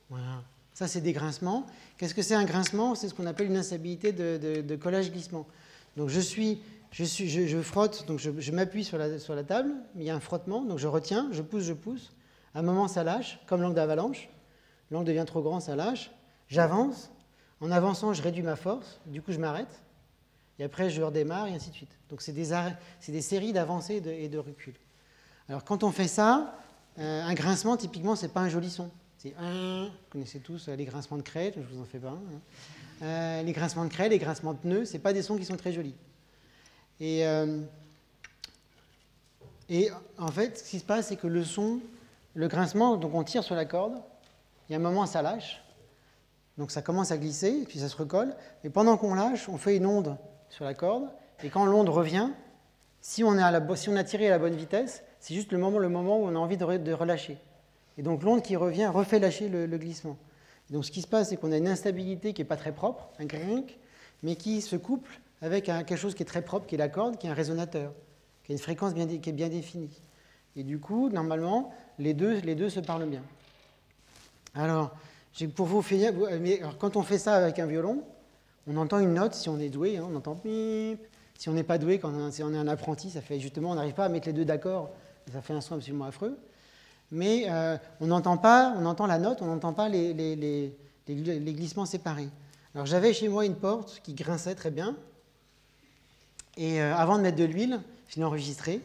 Voilà. Ça, c'est des grincements. Qu'est-ce que c'est un grincement? C'est ce qu'on appelle une instabilité de collage-glissement. Donc je frotte, donc je m'appuie sur la table, il y a un frottement, donc je retiens, je pousse. À un moment, ça lâche, comme l'angle d'avalanche. L'angle devient trop grand, ça lâche. J'avance. En avançant, je réduis ma force. Du coup, je m'arrête. Et après, je redémarre, et ainsi de suite. Donc, c'est des séries d'avancées et de recul. Alors, quand on fait ça, un grincement, typiquement, ce n'est pas un joli son. C'est un... Vous connaissez tous les grincements de craie, je ne vous en fais pas un. Les grincements de craie, les grincements de pneus, ce n'est pas des sons qui sont très jolis. Et en fait, ce qui se passe, c'est que le grincement, donc on tire sur la corde, il y a un moment, ça lâche, Donc ça commence à glisser, puis ça se recolle. Et pendant qu'on lâche, on fait une onde sur la corde. Et quand l'onde revient, si on a tiré à la bonne vitesse, c'est juste le moment où on a envie de relâcher. Et donc l'onde qui revient refait lâcher le glissement. Et donc ce qui se passe, c'est qu'on a une instabilité qui n'est pas très propre, un grinc, mais qui se couple avec quelque chose qui est très propre, qui est la corde, qui est un résonateur, qui a une fréquence qui est bien définie. Et du coup, normalement, les deux se parlent bien. Alors, pour vous faire, alors, quand on fait ça avec un violon, on entend une note, si on est doué, hein, on entend pip. Si on n'est pas doué, si on est un apprenti, ça fait justement, on n'arrive pas à mettre les deux d'accord, ça fait un son absolument affreux. Mais on entend la note, on n'entend pas les glissements séparés. Alors j'avais chez moi une porte qui grinçait très bien, et avant de mettre de l'huile, je l'ai enregistrée.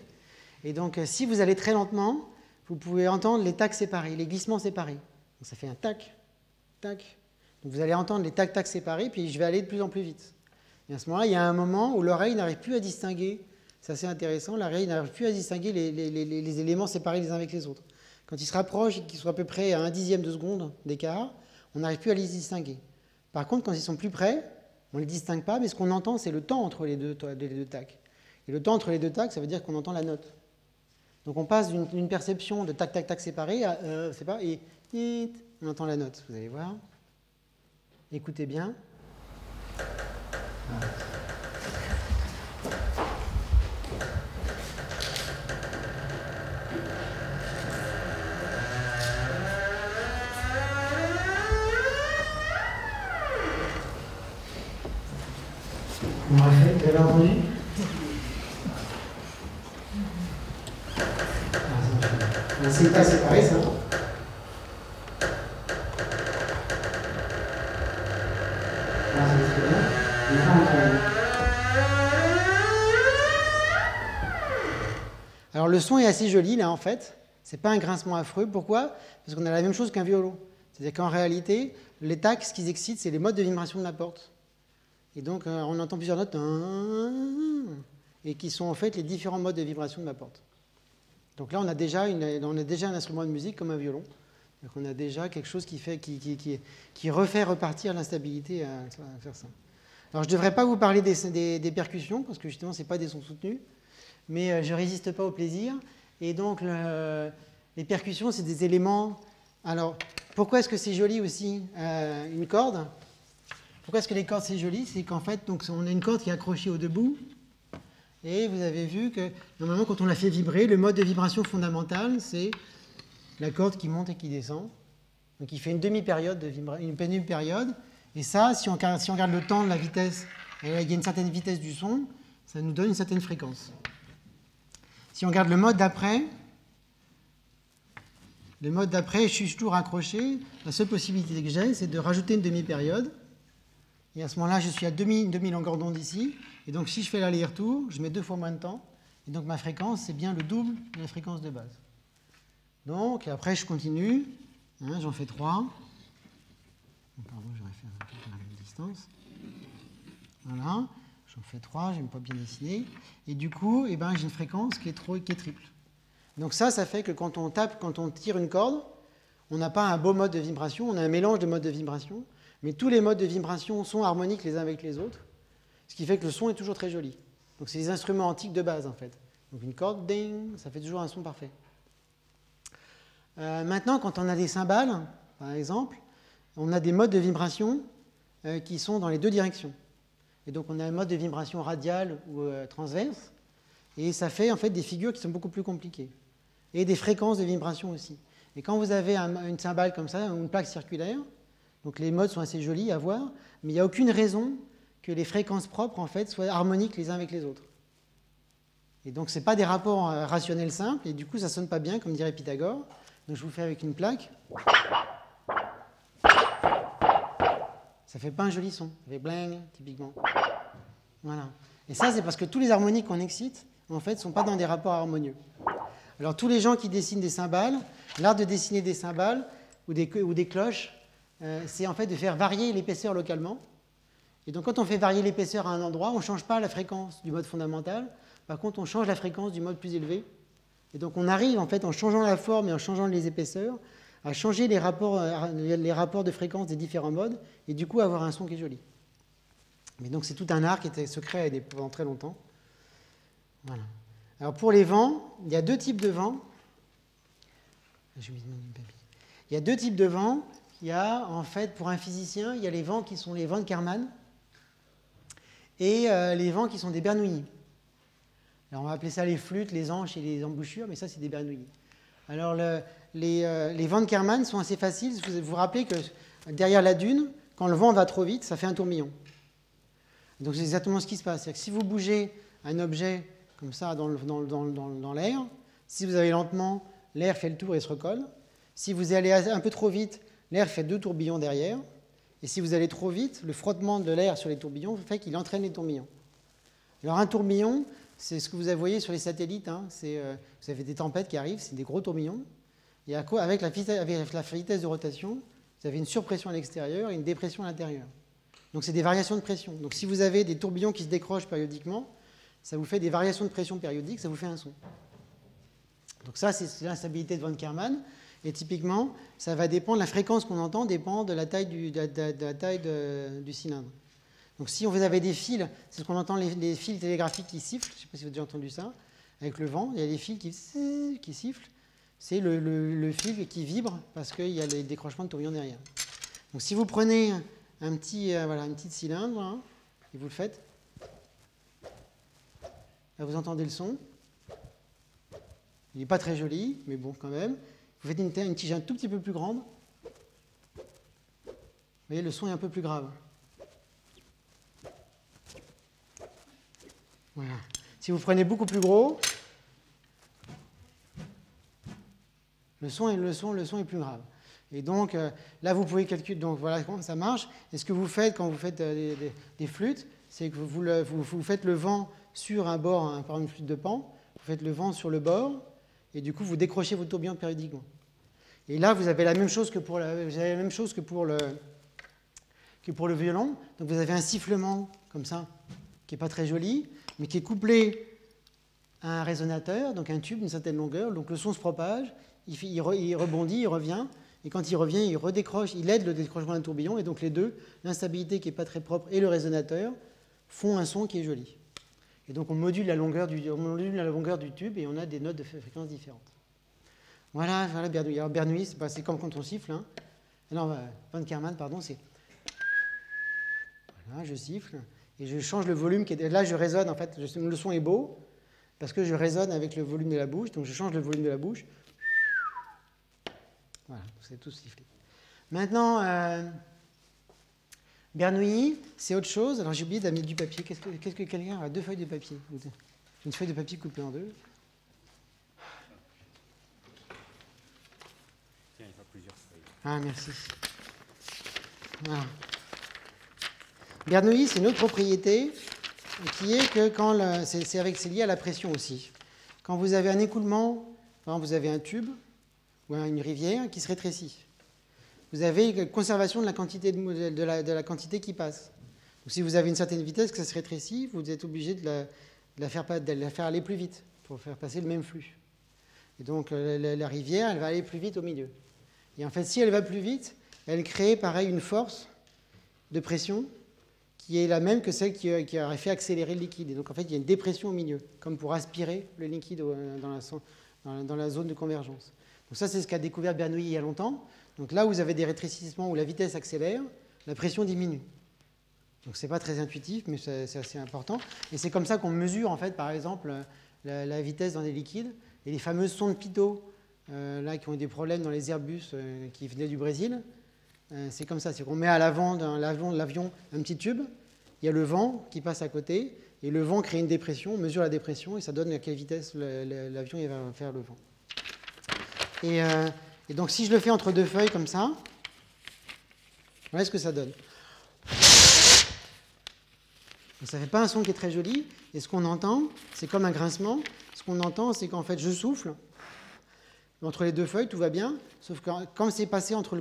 Et donc si vous allez très lentement, vous pouvez entendre les tacs séparés, les glissements séparés. Donc, ça fait un tac, tac. Donc vous allez entendre les tacs, tacs séparés, puis je vais aller de plus en plus vite. Et à ce moment-là, il y a un moment où l'oreille n'arrive plus à distinguer, c'est assez intéressant, l'oreille n'arrive plus à distinguer les éléments séparés les uns avec les autres. Quand ils se rapprochent et qu'ils sont à peu près à 1/10 de seconde d'écart, on n'arrive plus à les distinguer. Par contre, quand ils sont plus près, on ne les distingue pas, mais ce qu'on entend, c'est le temps entre les deux tacs. Et le temps entre les deux tacs, ça veut dire qu'on entend la note. Donc on passe d'une perception de tac, tac, tac séparé à, et on entend la note. Vous allez voir. Écoutez bien. Voilà. On refait, vous avez entendu? C'est pas séparé ça. Alors le son est assez joli là en fait, c'est pas un grincement affreux. Pourquoi? Parce qu'on a la même chose qu'un violon. C'est-à-dire qu'en réalité, les tacs, ce qu'ils excitent, c'est les modes de vibration de la porte. Et donc on entend plusieurs notes et qui sont en fait les différents modes de vibration de la porte. Donc là on a déjà un instrument de musique comme un violon. Donc on a déjà quelque chose qui refait repartir l'instabilité à faire ça. Alors je ne devrais pas vous parler des percussions, parce que justement ce n'est pas des sons soutenus, mais je ne résiste pas au plaisir. Et donc les percussions, c'est des éléments... Alors pourquoi est-ce que c'est joli aussi une corde? Pourquoi est-ce que les cordes c'est joli? C'est qu'en fait donc, on a une corde qui est accrochée au debout, et vous avez vu que normalement quand on la fait vibrer, le mode de vibration fondamental, c'est la corde qui monte et qui descend. Donc il fait une demi-période, une demi-période. Et ça, si on regarde le temps de la vitesse, il y a une certaine vitesse du son, ça nous donne une certaine fréquence. Si on regarde le mode d'après, je suis toujours accroché. La seule possibilité que j'ai, c'est de rajouter une demi-période. Et à ce moment-là, je suis à demi longueur d'onde ici. Et donc si je fais l'aller-retour, je mets 2 fois moins de temps. Et donc ma fréquence, c'est bien le double de la fréquence de base. Donc, et après, je continue. Hein, j'en fais 3. Pardon, j'aurais fait un peu à la même distance. Voilà. J'en fais 3, je n'aime pas bien dessiner. Et du coup, j'ai une fréquence qui est triple. Donc ça fait que quand on tire une corde, on n'a pas un beau mode de vibration, on a un mélange de modes de vibration, mais tous les modes de vibration sont harmoniques les uns avec les autres, ce qui fait que le son est toujours très joli. Donc c'est des instruments antiques de base, en fait. Donc une corde, ding, ça fait toujours un son parfait. Maintenant, quand on a des cymbales, par exemple, on a des modes de vibration qui sont dans les deux directions. Et donc on a un mode de vibration radiale ou transverse, et ça fait en fait des figures qui sont beaucoup plus compliquées. Et des fréquences de vibration aussi. Et quand vous avez une cymbale comme ça, une plaque circulaire, donc les modes sont assez jolis à voir, mais il n'y a aucune raison que les fréquences propres en fait soient harmoniques les uns avec les autres. Et donc ce n'est pas des rapports rationnels simples, et du coup ça ne sonne pas bien, comme dirait Pythagore. Donc je vous fais avec une plaque. Ça ne fait pas un joli son. Ça fait bling, typiquement. Voilà. Et ça, c'est parce que tous les harmoniques qu'on excite, en fait, ne sont pas dans des rapports harmonieux. Alors tous les gens qui dessinent des cymbales, l'art de dessiner des cymbales ou des cloches, c'est en fait de faire varier l'épaisseur localement. Et donc quand on fait varier l'épaisseur à un endroit, on ne change pas la fréquence du mode fondamental. Par contre, on change la fréquence du mode plus élevé. Et donc on arrive, en fait, en changeant la forme et en changeant les épaisseurs, à changer les rapports de fréquence des différents modes, et du coup avoir un son qui est joli. Mais donc c'est tout un art qui était secret pendant très longtemps. Voilà. Alors pour les vents, il y a deux types de vents. Il y a deux types de vents. Il y a, en fait, pour un physicien, il y a les vents qui sont les vents de Kármán et les vents qui sont des Bernoulli. Alors on va appeler ça les flûtes, les anches et les embouchures, mais ça c'est des Bernoulli. Alors les vents de Kármán sont assez faciles. Vous vous rappelez que derrière la dune, quand le vent va trop vite, ça fait un tourbillon. Donc c'est exactement ce qui se passe. C'est-à-dire que si vous bougez un objet comme ça dans l'air, si vous allez lentement, l'air fait le tour et se recolle. Si vous allez un peu trop vite, l'air fait 2 tourbillons derrière. Et si vous allez trop vite, le frottement de l'air sur les tourbillons fait qu'il entraîne les tourbillons. Alors un tourbillon, c'est ce que vous voyez sur les satellites. Hein, vous avez des tempêtes qui arrivent, c'est des gros tourbillons. Et avec la vitesse de rotation, vous avez une surpression à l'extérieur et une dépression à l'intérieur. Donc c'est des variations de pression. Donc si vous avez des tourbillons qui se décrochent périodiquement, ça vous fait des variations de pression périodiques, ça vous fait un son. Donc ça, c'est l'instabilité de von Kármán. Et typiquement, ça va dépendre, la fréquence qu'on entend dépend de la taille du cylindre. Donc si vous avez des fils, c'est ce qu'on entend, les fils télégraphiques qui sifflent, je ne sais pas si vous avez déjà entendu ça, avec le vent, il y a des fils qui sifflent, c'est le fil qui vibre parce qu'il y a les décrochements de tourbillons derrière. Donc si vous prenez un petit cylindre, hein, et vous le faites, là vous entendez le son, il n'est pas très joli, mais bon quand même. Vous faites une tige un tout petit peu plus grande, vous voyez le son est un peu plus grave. Voilà. Si vous prenez beaucoup plus gros, le son est plus grave. Et donc là, vous pouvez calculer. Donc voilà comment ça marche. Et ce que vous faites quand vous faites des flûtes, c'est que vous faites le vent sur un bord, hein, par une flûte de pan. Vous faites le vent sur le bord, et du coup, vous décrochez vos tourbillons périodiquement. Et là, vous avez la même chose que pour le violon. Donc vous avez un sifflement comme ça, qui n'est pas très joli, mais qui est couplé à un résonateur, donc un tube d'une certaine longueur. Donc le son se propage, il rebondit, il revient, et quand il revient, il redécroche, il aide le décrochement d'un tourbillon, et donc les deux, l'instabilité qui n'est pas très propre et le résonateur, font un son qui est joli. Et donc on module la longueur du tube et on a des notes de fréquence différentes. Voilà Bernoulli. Alors Bernoulli, c'est comme quand on siffle. Hein. Non, von Kármán, pardon, c'est... Voilà, je siffle et je change le volume. Là, je résonne, en fait, le son est beau parce que je résonne avec le volume de la bouche, donc je change le volume de la bouche. Voilà, c'est tout sifflé. Maintenant, Bernoulli, c'est autre chose. Alors j'ai oublié d'amener du papier. Qu'est-ce que quelqu'un a 2 feuilles de papier? Une feuille de papier coupée en 2. Tiens, il y a plusieurs feuilles. Ah, merci. Voilà. Bernoulli, c'est une autre propriété qui est que quand c'est lié à la pression aussi. Quand vous avez un écoulement, par exemple, vous avez un tube ou une rivière qui se rétrécit. Vous avez une conservation de la quantité, de la quantité qui passe. Donc, si vous avez une certaine vitesse que ça se rétrécit, vous êtes obligé de la faire aller plus vite pour faire passer le même flux. Et donc la rivière, elle va aller plus vite au milieu. Et en fait, si elle va plus vite, elle crée pareil une force de pression qui est la même que celle qui aurait fait accélérer le liquide. Et donc en fait, il y a une dépression au milieu, comme pour aspirer le liquide dans la zone de convergence. Donc ça, c'est ce qu'a découvert Bernoulli il y a longtemps. Donc là où vous avez des rétrécissements où la vitesse accélère, la pression diminue. Donc c'est pas très intuitif, mais c'est assez important. Et c'est comme ça qu'on mesure, en fait, par exemple, la vitesse dans les liquides. Et les fameuses sondes Pitot, là, qui ont eu des problèmes dans les Airbus qui venaient du Brésil, c'est comme ça. C'est qu'on met à l'avant de l'avion un petit tube, il y a le vent qui passe à côté, et le vent crée une dépression, on mesure la dépression, et ça donne à quelle vitesse l'avion va faire le vent. Et donc, si je le fais entre 2 feuilles comme ça, voilà ce que ça donne. Donc, ça ne fait pas un son qui est très joli. Et ce qu'on entend, c'est comme un grincement. Ce qu'on entend, c'est qu'en fait, je souffle. Entre les 2 feuilles, tout va bien. Sauf que quand c'est passé entre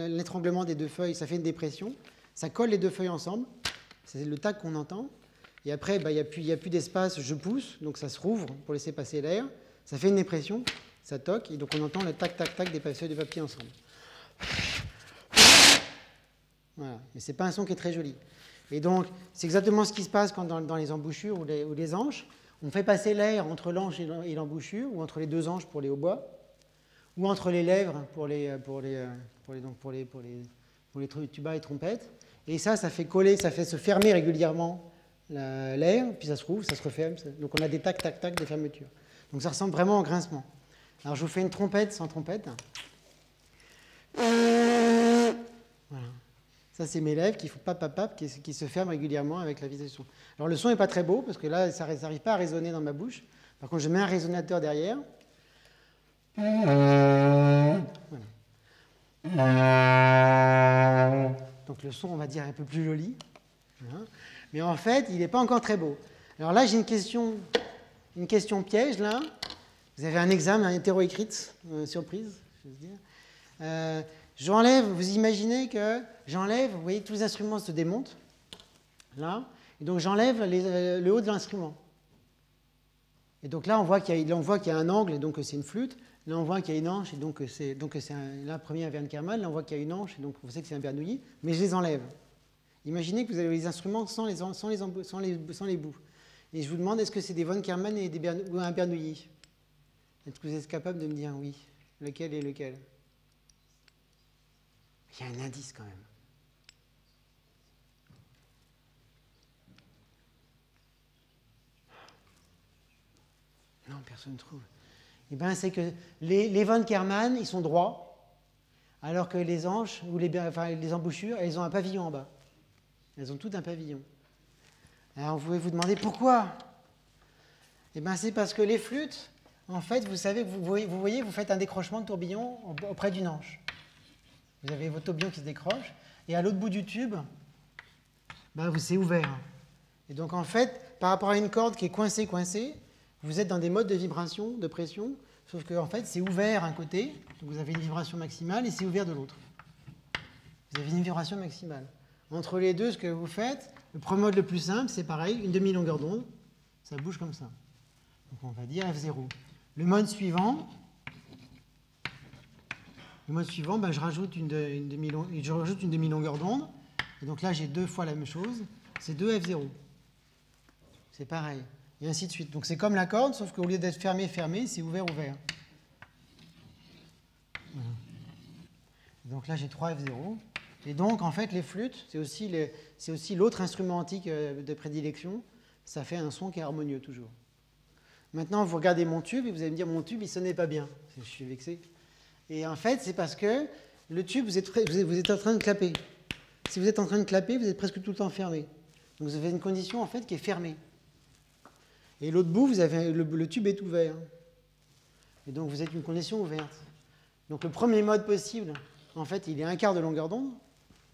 l'étranglement des 2 feuilles, ça fait une dépression. Ça colle les 2 feuilles ensemble. C'est le tac qu'on entend. Et après, il n'y a plus d'espace, je pousse. Donc, ça se rouvre pour laisser passer l'air. Ça fait une dépression. Ça toque, et donc on entend le tac, tac, tac des feuilles de papier ensemble. Voilà. Mais ce n'est pas un son qui est très joli. Et donc, c'est exactement ce qui se passe quand dans les embouchures ou les anches. On fait passer l'air entre l'anche et l'embouchure, ou entre les deux anches pour les hautbois, ou entre les lèvres pour les tubas et trompettes. Et ça fait coller, ça fait se fermer régulièrement l'air, puis ça se rouvre, ça se referme. Donc on a des tac, tac, tac, des fermetures. Donc ça ressemble vraiment au grincement. Alors je vous fais une trompette sans trompette. Voilà. Ça, c'est mes lèvres qui font pap, pap, pap, qui se ferment régulièrement avec la vitesse du son. Alors le son n'est pas très beau, parce que là, ça n'arrive pas à résonner dans ma bouche. Par contre, je mets un résonateur derrière. Voilà. Donc le son, on va dire, est un peu plus joli. Voilà. Mais en fait, il n'est pas encore très beau. Alors là, j'ai une question piège, là. Vous avez un examen, un hétéro-écrite, surprise, je veux dire. J'enlève, vous imaginez que j'enlève, vous voyez, tous les instruments se démontent, là, et donc j'enlève le haut de l'instrument. Et donc là, on voit qu'il y a un angle, et donc c'est une flûte. Là, on voit qu'il y a une hanche, et donc c'est là, premier un Wernkermann. Là, on voit qu'il y a une hanche, et donc on sait que c'est un Bernoulli, mais je les enlève. Imaginez que vous avez les instruments sans les bouts. Et je vous demande, est-ce que c'est des Wernkermann ou un Bernoulli? Est-ce que vous êtes capable de me dire oui? Lequel est lequel? Il y a un indice quand même. Non, personne ne trouve. Eh bien, c'est que les Wernkermann, ils sont droits, alors que les anches, ou les embouchures, elles ont un pavillon en bas. Elles ont toutes un pavillon. Alors, vous pouvez vous demander pourquoi? Eh bien, c'est parce que les flûtes, en fait, vous savez, vous voyez, vous faites un décrochement de tourbillon auprès d'une hanche. Vous avez votre tourbillon qui se décroche, et à l'autre bout du tube, c'est ouvert. Et donc, en fait, par rapport à une corde qui est coincée, vous êtes dans des modes de vibration, de pression, sauf que en fait, c'est ouvert d'un côté, donc vous avez une vibration maximale, et c'est ouvert de l'autre. Vous avez une vibration maximale. Entre les deux, ce que vous faites, le premier mode le plus simple, c'est pareil, une demi-longueur d'onde, ça bouge comme ça. Donc, on va dire F0. Le mode suivant, je rajoute une demi-longueur d'onde. Et donc là, j'ai deux fois la même chose. C'est 2 F0. C'est pareil. Et ainsi de suite. Donc c'est comme la corde, sauf qu'au lieu d'être fermé, c'est ouvert. Voilà. Donc là, j'ai 3 F0. Et donc, en fait, les flûtes, c'est aussi l'autre instrument antique de prédilection. Ça fait un son qui est harmonieux, toujours. Maintenant, vous regardez mon tube, et vous allez me dire, mon tube, il ne sonnait pas bien. Je suis vexé. Et en fait, c'est parce que le tube, vous êtes en train de clapper. Si vous êtes en train de clapper, vous êtes presque tout le temps fermé. Donc vous avez une condition en fait qui est fermée. Et l'autre bout, vous avez le tube est ouvert. Et donc vous êtes une condition ouverte. Donc le premier mode possible, en fait, il est un quart de longueur d'onde.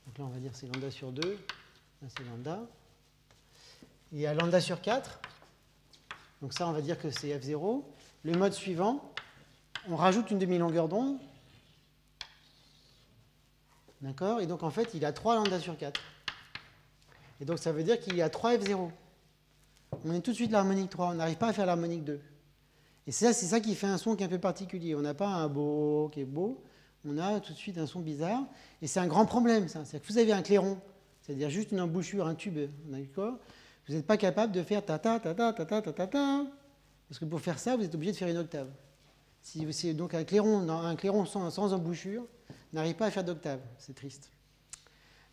Donc là, on va dire c'est lambda sur 2. Là, c'est lambda. Il y a lambda sur 4. Donc ça, on va dire que c'est F0. Le mode suivant, on rajoute une demi-longueur d'onde. D'accord? Et donc, en fait, il a 3 lambda sur 4. Et donc, ça veut dire qu'il y a 3 F0. On est tout de suite l'harmonique 3. On n'arrive pas à faire l'harmonique 2. Et c'est ça qui fait un son qui est un peu particulier. On n'a pas un beau qui est beau. On a tout de suite un son bizarre. Et c'est un grand problème, ça. C'est-à-dire que vous avez un clairon, c'est-à-dire juste une embouchure, un tube, d'accord? Vous n'êtes pas capable de faire ta-ta, ta-ta, ta-ta, ta-ta, ta. Parce que pour faire ça, vous êtes obligé de faire une octave. Donc un clairon sans embouchure n'arrive pas à faire d'octave. C'est triste.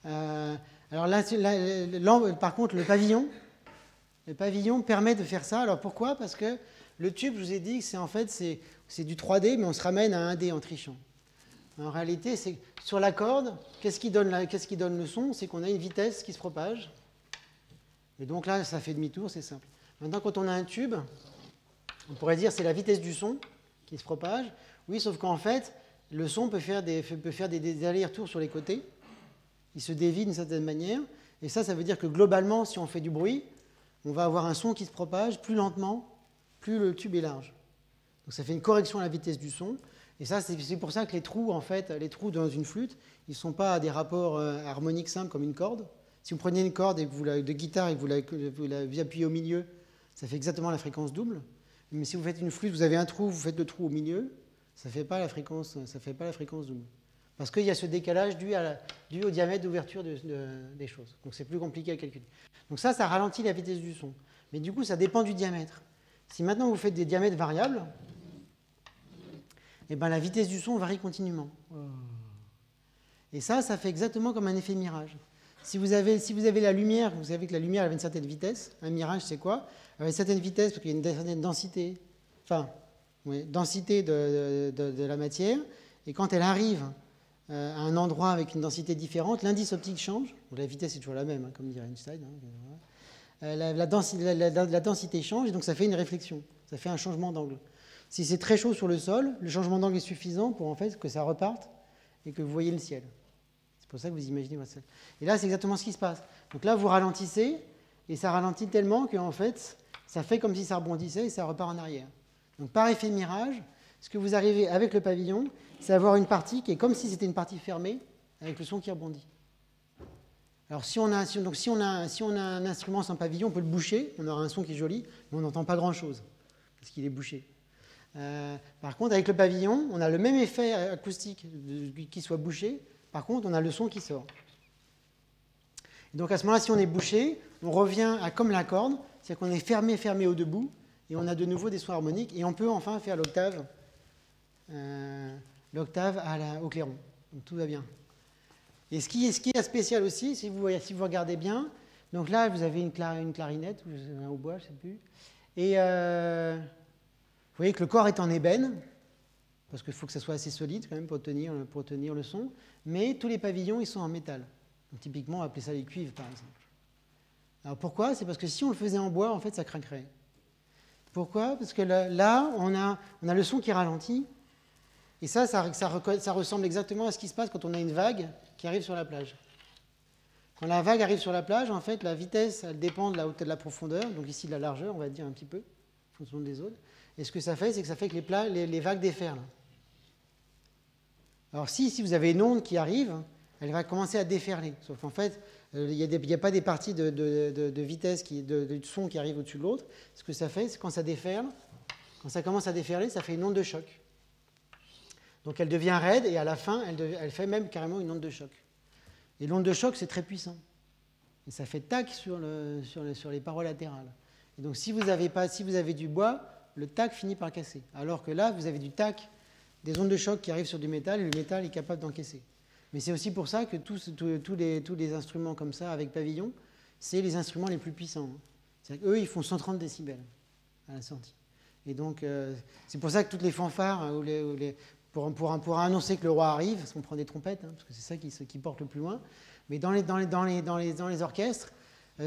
Alors là, par contre, le pavillon permet de faire ça. Alors pourquoi? Parce que le tube, je vous ai dit que c'est du 3D, mais on se ramène à 1D en trichant. En réalité, c'est sur la corde, qu'est-ce qui donne le son? C'est qu'on a une vitesse qui se propage. Et donc là, ça fait demi-tour, c'est simple. Maintenant, quand on a un tube, on pourrait dire que c'est la vitesse du son qui se propage. Oui, sauf qu'en fait, le son peut faire des allers-retours sur les côtés. Il se dévie d'une certaine manière. Et ça veut dire que globalement, si on fait du bruit, on va avoir un son qui se propage plus lentement, plus le tube est large. Donc ça fait une correction à la vitesse du son. Et ça, c'est pour ça que les trous dans une flûte, ils ne sont pas à des rapports harmoniques simples comme une corde. Si vous preniez une corde de guitare et que vous la appuyez au milieu, ça fait exactement la fréquence double. Mais si vous faites une flûte, vous avez un trou, vous faites le trou au milieu, ça ne fait pas la fréquence double. Parce qu'il y a ce décalage dû au diamètre d'ouverture des choses. Donc c'est plus compliqué à calculer. Donc ça ralentit la vitesse du son. Mais du coup, ça dépend du diamètre. Si maintenant vous faites des diamètres variables, eh ben, la vitesse du son varie continuellement. Et ça fait exactement comme un effet mirage. Si vous avez la lumière, vous savez que la lumière avait une certaine vitesse. Un mirage, c'est quoi? Elle a une certaine vitesse parce qu'il y a une certaine densité, densité de la matière. Et quand elle arrive à un endroit avec une densité différente, l'indice optique change. Donc la vitesse est toujours la même, hein, comme dirait Einstein. La densité change et donc ça fait une réflexion. Ça fait un changement d'angle. Si c'est très chaud sur le sol, le changement d'angle est suffisant pour en fait que ça reparte et que vous voyez le ciel. C'est pour ça que vous imaginez votre ciel. Et là, c'est exactement ce qui se passe. Donc là, vous ralentissez et ça ralentit tellement qu'en fait, ça fait comme si ça rebondissait et ça repart en arrière. Donc par effet mirage, ce que vous arrivez avec le pavillon, c'est avoir une partie qui est comme si c'était une partie fermée, avec le son qui rebondit. Alors si on a un instrument sans pavillon, on peut le boucher, on aura un son qui est joli, mais on n'entend pas grand-chose, parce qu'il est bouché. Par contre, avec le pavillon, on a le même effet acoustique qui soit bouché, par contre, on a le son qui sort. Et donc à ce moment-là, si on est bouché, on revient à comme la corde, c'est-à-dire qu'on est fermé au debout, et on a de nouveau des sons harmoniques, et on peut enfin faire l'octave au clairon. Donc tout va bien. Et ce qui est spécial aussi, si vous regardez bien, donc là vous avez une clarinette, ou un hautbois, je ne sais plus, et vous voyez que le corps est en ébène, parce qu'il faut que ça soit assez solide quand même pour tenir le son, mais tous les pavillons ils sont en métal. Donc, typiquement on va appeler ça les cuivres par exemple. Alors pourquoi? C'est parce que si on le faisait en bois, en fait ça craquerait. Pourquoi? Parce que là on a le son qui ralentit. Et ça ressemble exactement à ce qui se passe quand on a une vague qui arrive sur la plage. Quand la vague arrive sur la plage, en fait, la vitesse, elle dépend de la hauteur de la profondeur, donc ici de la largeur, on va dire un petit peu, en fonction des zones. Et ce que ça fait, c'est que ça fait que les vagues déferlent. Alors si vous avez une onde qui arrive, elle va commencer à déferler. Sauf qu'en fait, il n'y a pas des parties de vitesse, de son qui arrivent au-dessus de l'autre. Ce que ça fait, c'est quand ça déferle, quand ça commence à déferler, ça fait une onde de choc. Donc elle devient raide et à la fin, elle fait même carrément une onde de choc. Et l'onde de choc, c'est très puissant. Et ça fait tac sur les parois latérales. Et donc si vous avez du bois, le tac finit par casser. Alors que là, vous avez du tac, des ondes de choc qui arrivent sur du métal, et le métal est capable d'encaisser. Mais c'est aussi pour ça que tous les instruments comme ça, avec pavillon, c'est les instruments les plus puissants. C'est-à-dire qu'eux, ils font 130 décibels à la sortie. Et donc, c'est pour ça que toutes les fanfares, pour annoncer que le roi arrive, parce qu'on prend des trompettes, hein, parce que c'est ça qui porte le plus loin, mais dans les orchestres,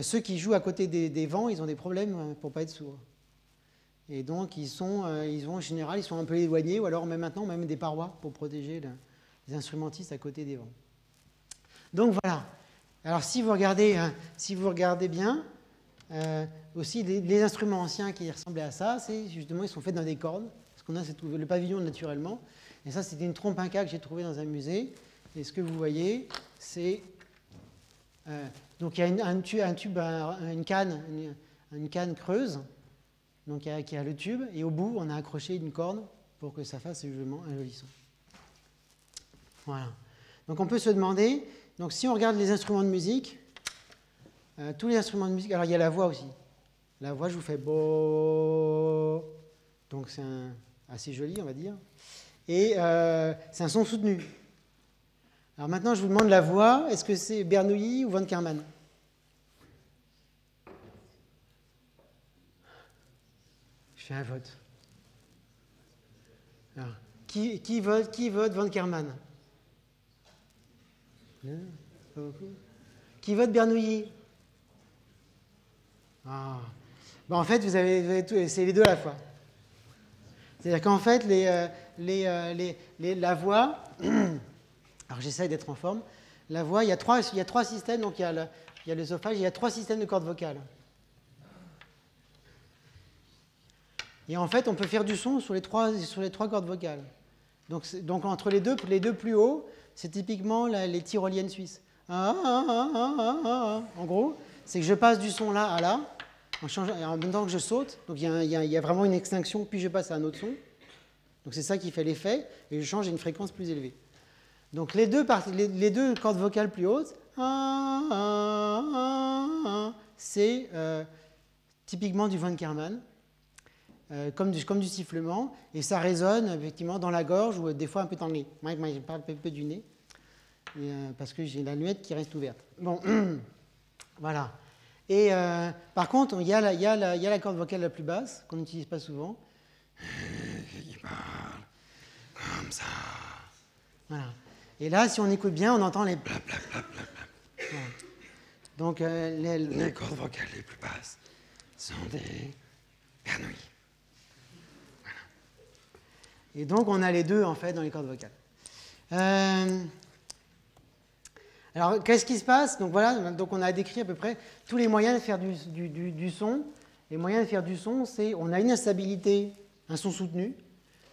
ceux qui jouent à côté des vents, ils ont des problèmes pour ne pas être sourds. Et donc, en général, ils sont un peu éloignés, ou alors même maintenant, même des parois pour protéger les instrumentistes à côté des vents. Donc voilà. Alors si vous regardez bien, aussi les instruments anciens qui ressemblaient à ça, c'est justement, ils sont faits dans des cordes, parce qu'on a le pavillon naturellement. Et ça, c'était une trompe inca que j'ai trouvée dans un musée. Et ce que vous voyez, c'est... donc, il y a une canne creuse, donc qui a le tube, et au bout, on a accroché une corde pour que ça fasse justement un joli son. Voilà. Donc, on peut se demander... Donc, si on regarde les instruments de musique, tous les instruments de musique... Alors, il y a la voix aussi. La voix, je vous fais... Bo. Donc, c'est assez joli, on va dire. Et c'est un son soutenu. Alors maintenant, je vous demande la voix. Est-ce que c'est Bernoulli ou Von Karman? Je fais un vote. Alors, qui vote Von Karman? Qui vote Bernoulli? Ah. Bon, en fait, vous avez tout, c'est les deux à la fois. C'est-à-dire qu'en fait, la voix, alors j'essaye d'être en forme, la voix, il y a trois systèmes, donc il y a l'œsophage, il y a 3 systèmes de cordes vocales. Et en fait, on peut faire du son sur les trois cordes vocales. Donc entre les deux plus hauts, c'est typiquement les tyroliennes suisses. En gros, c'est que je passe du son là à là, en même temps que je saute, donc il y a vraiment une extinction, puis je passe à un autre son. Donc c'est ça qui fait l'effet, et je change à une fréquence plus élevée. Donc les deux cordes vocales plus hautes, c'est typiquement du von Karman, comme du sifflement, et ça résonne effectivement dans la gorge ou des fois un peu dans le nez. Moi je parle un peu du nez, parce que j'ai la lunette qui reste ouverte. Bon, voilà. Et par contre, il y a la corde vocale la plus basse, qu'on n'utilise pas souvent. Il parle comme ça. Voilà. Et là, si on écoute bien, on entend les blap, blap, blap, blap, blap. Voilà. Donc, les cordes vocales les plus basses sont des grenouilles. Voilà. Et donc, on a les deux, en fait, dans les cordes vocales. Alors, qu'est-ce qui se passe? Donc, voilà, donc on a décrit à peu près tous les moyens de faire du son. Les moyens de faire du son, c'est on a une instabilité, un son soutenu.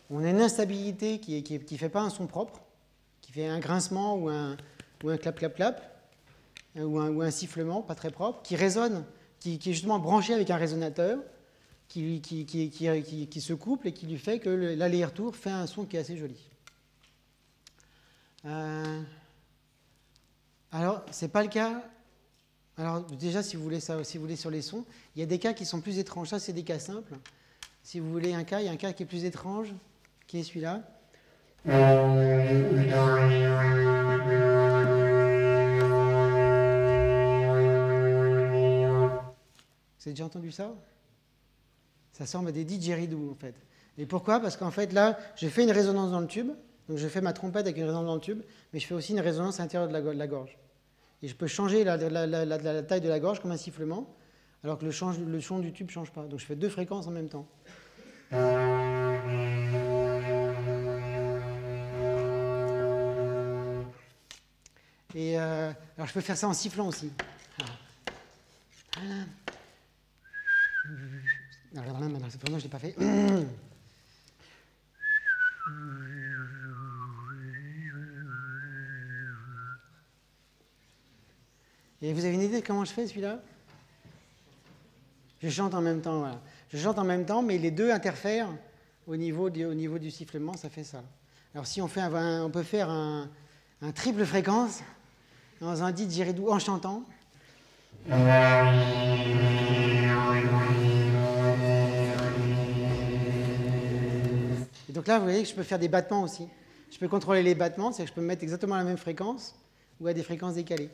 On a une instabilité qui ne fait pas un son propre, qui fait un grincement ou un clap, clap, clap, ou un sifflement pas très propre, qui résonne, qui est justement branché avec un résonateur, qui se couple et qui lui fait que l'aller-retour fait un son qui est assez joli. Alors, ce n'est pas le cas. Alors, déjà, si vous voulez sur les sons, il y a des cas qui sont plus étranges. Ça, c'est des cas simples. Si vous voulez un cas, il y a un cas qui est plus étrange, qui est celui-là. Vous avez déjà entendu ça? Ça ressemble à des didgeridoo, en fait. Et pourquoi? Parce qu'en fait, là, je fais une résonance dans le tube. Donc, je fais ma trompette avec une résonance dans le tube, mais je fais aussi une résonance à l'intérieur de la gorge. Et je peux changer la taille de la gorge comme un sifflement, alors que le son du tube ne change pas. Donc, je fais deux fréquences en même temps. Et alors, je peux faire ça en sifflant aussi. Alors, là, c'est vraiment, je ne l'ai pas fait. Et vous avez une idée de comment je fais celui-là? Je chante en même temps, voilà. Je chante en même temps, mais les deux interfèrent au niveau du sifflement, ça fait ça. Alors si on peut faire un triple fréquence dans un didgeridoo en chantant. Et donc là, vous voyez que je peux faire des battements aussi. Je peux contrôler les battements, c'est-à-dire que je peux mettre exactement la même fréquence ou à des fréquences décalées.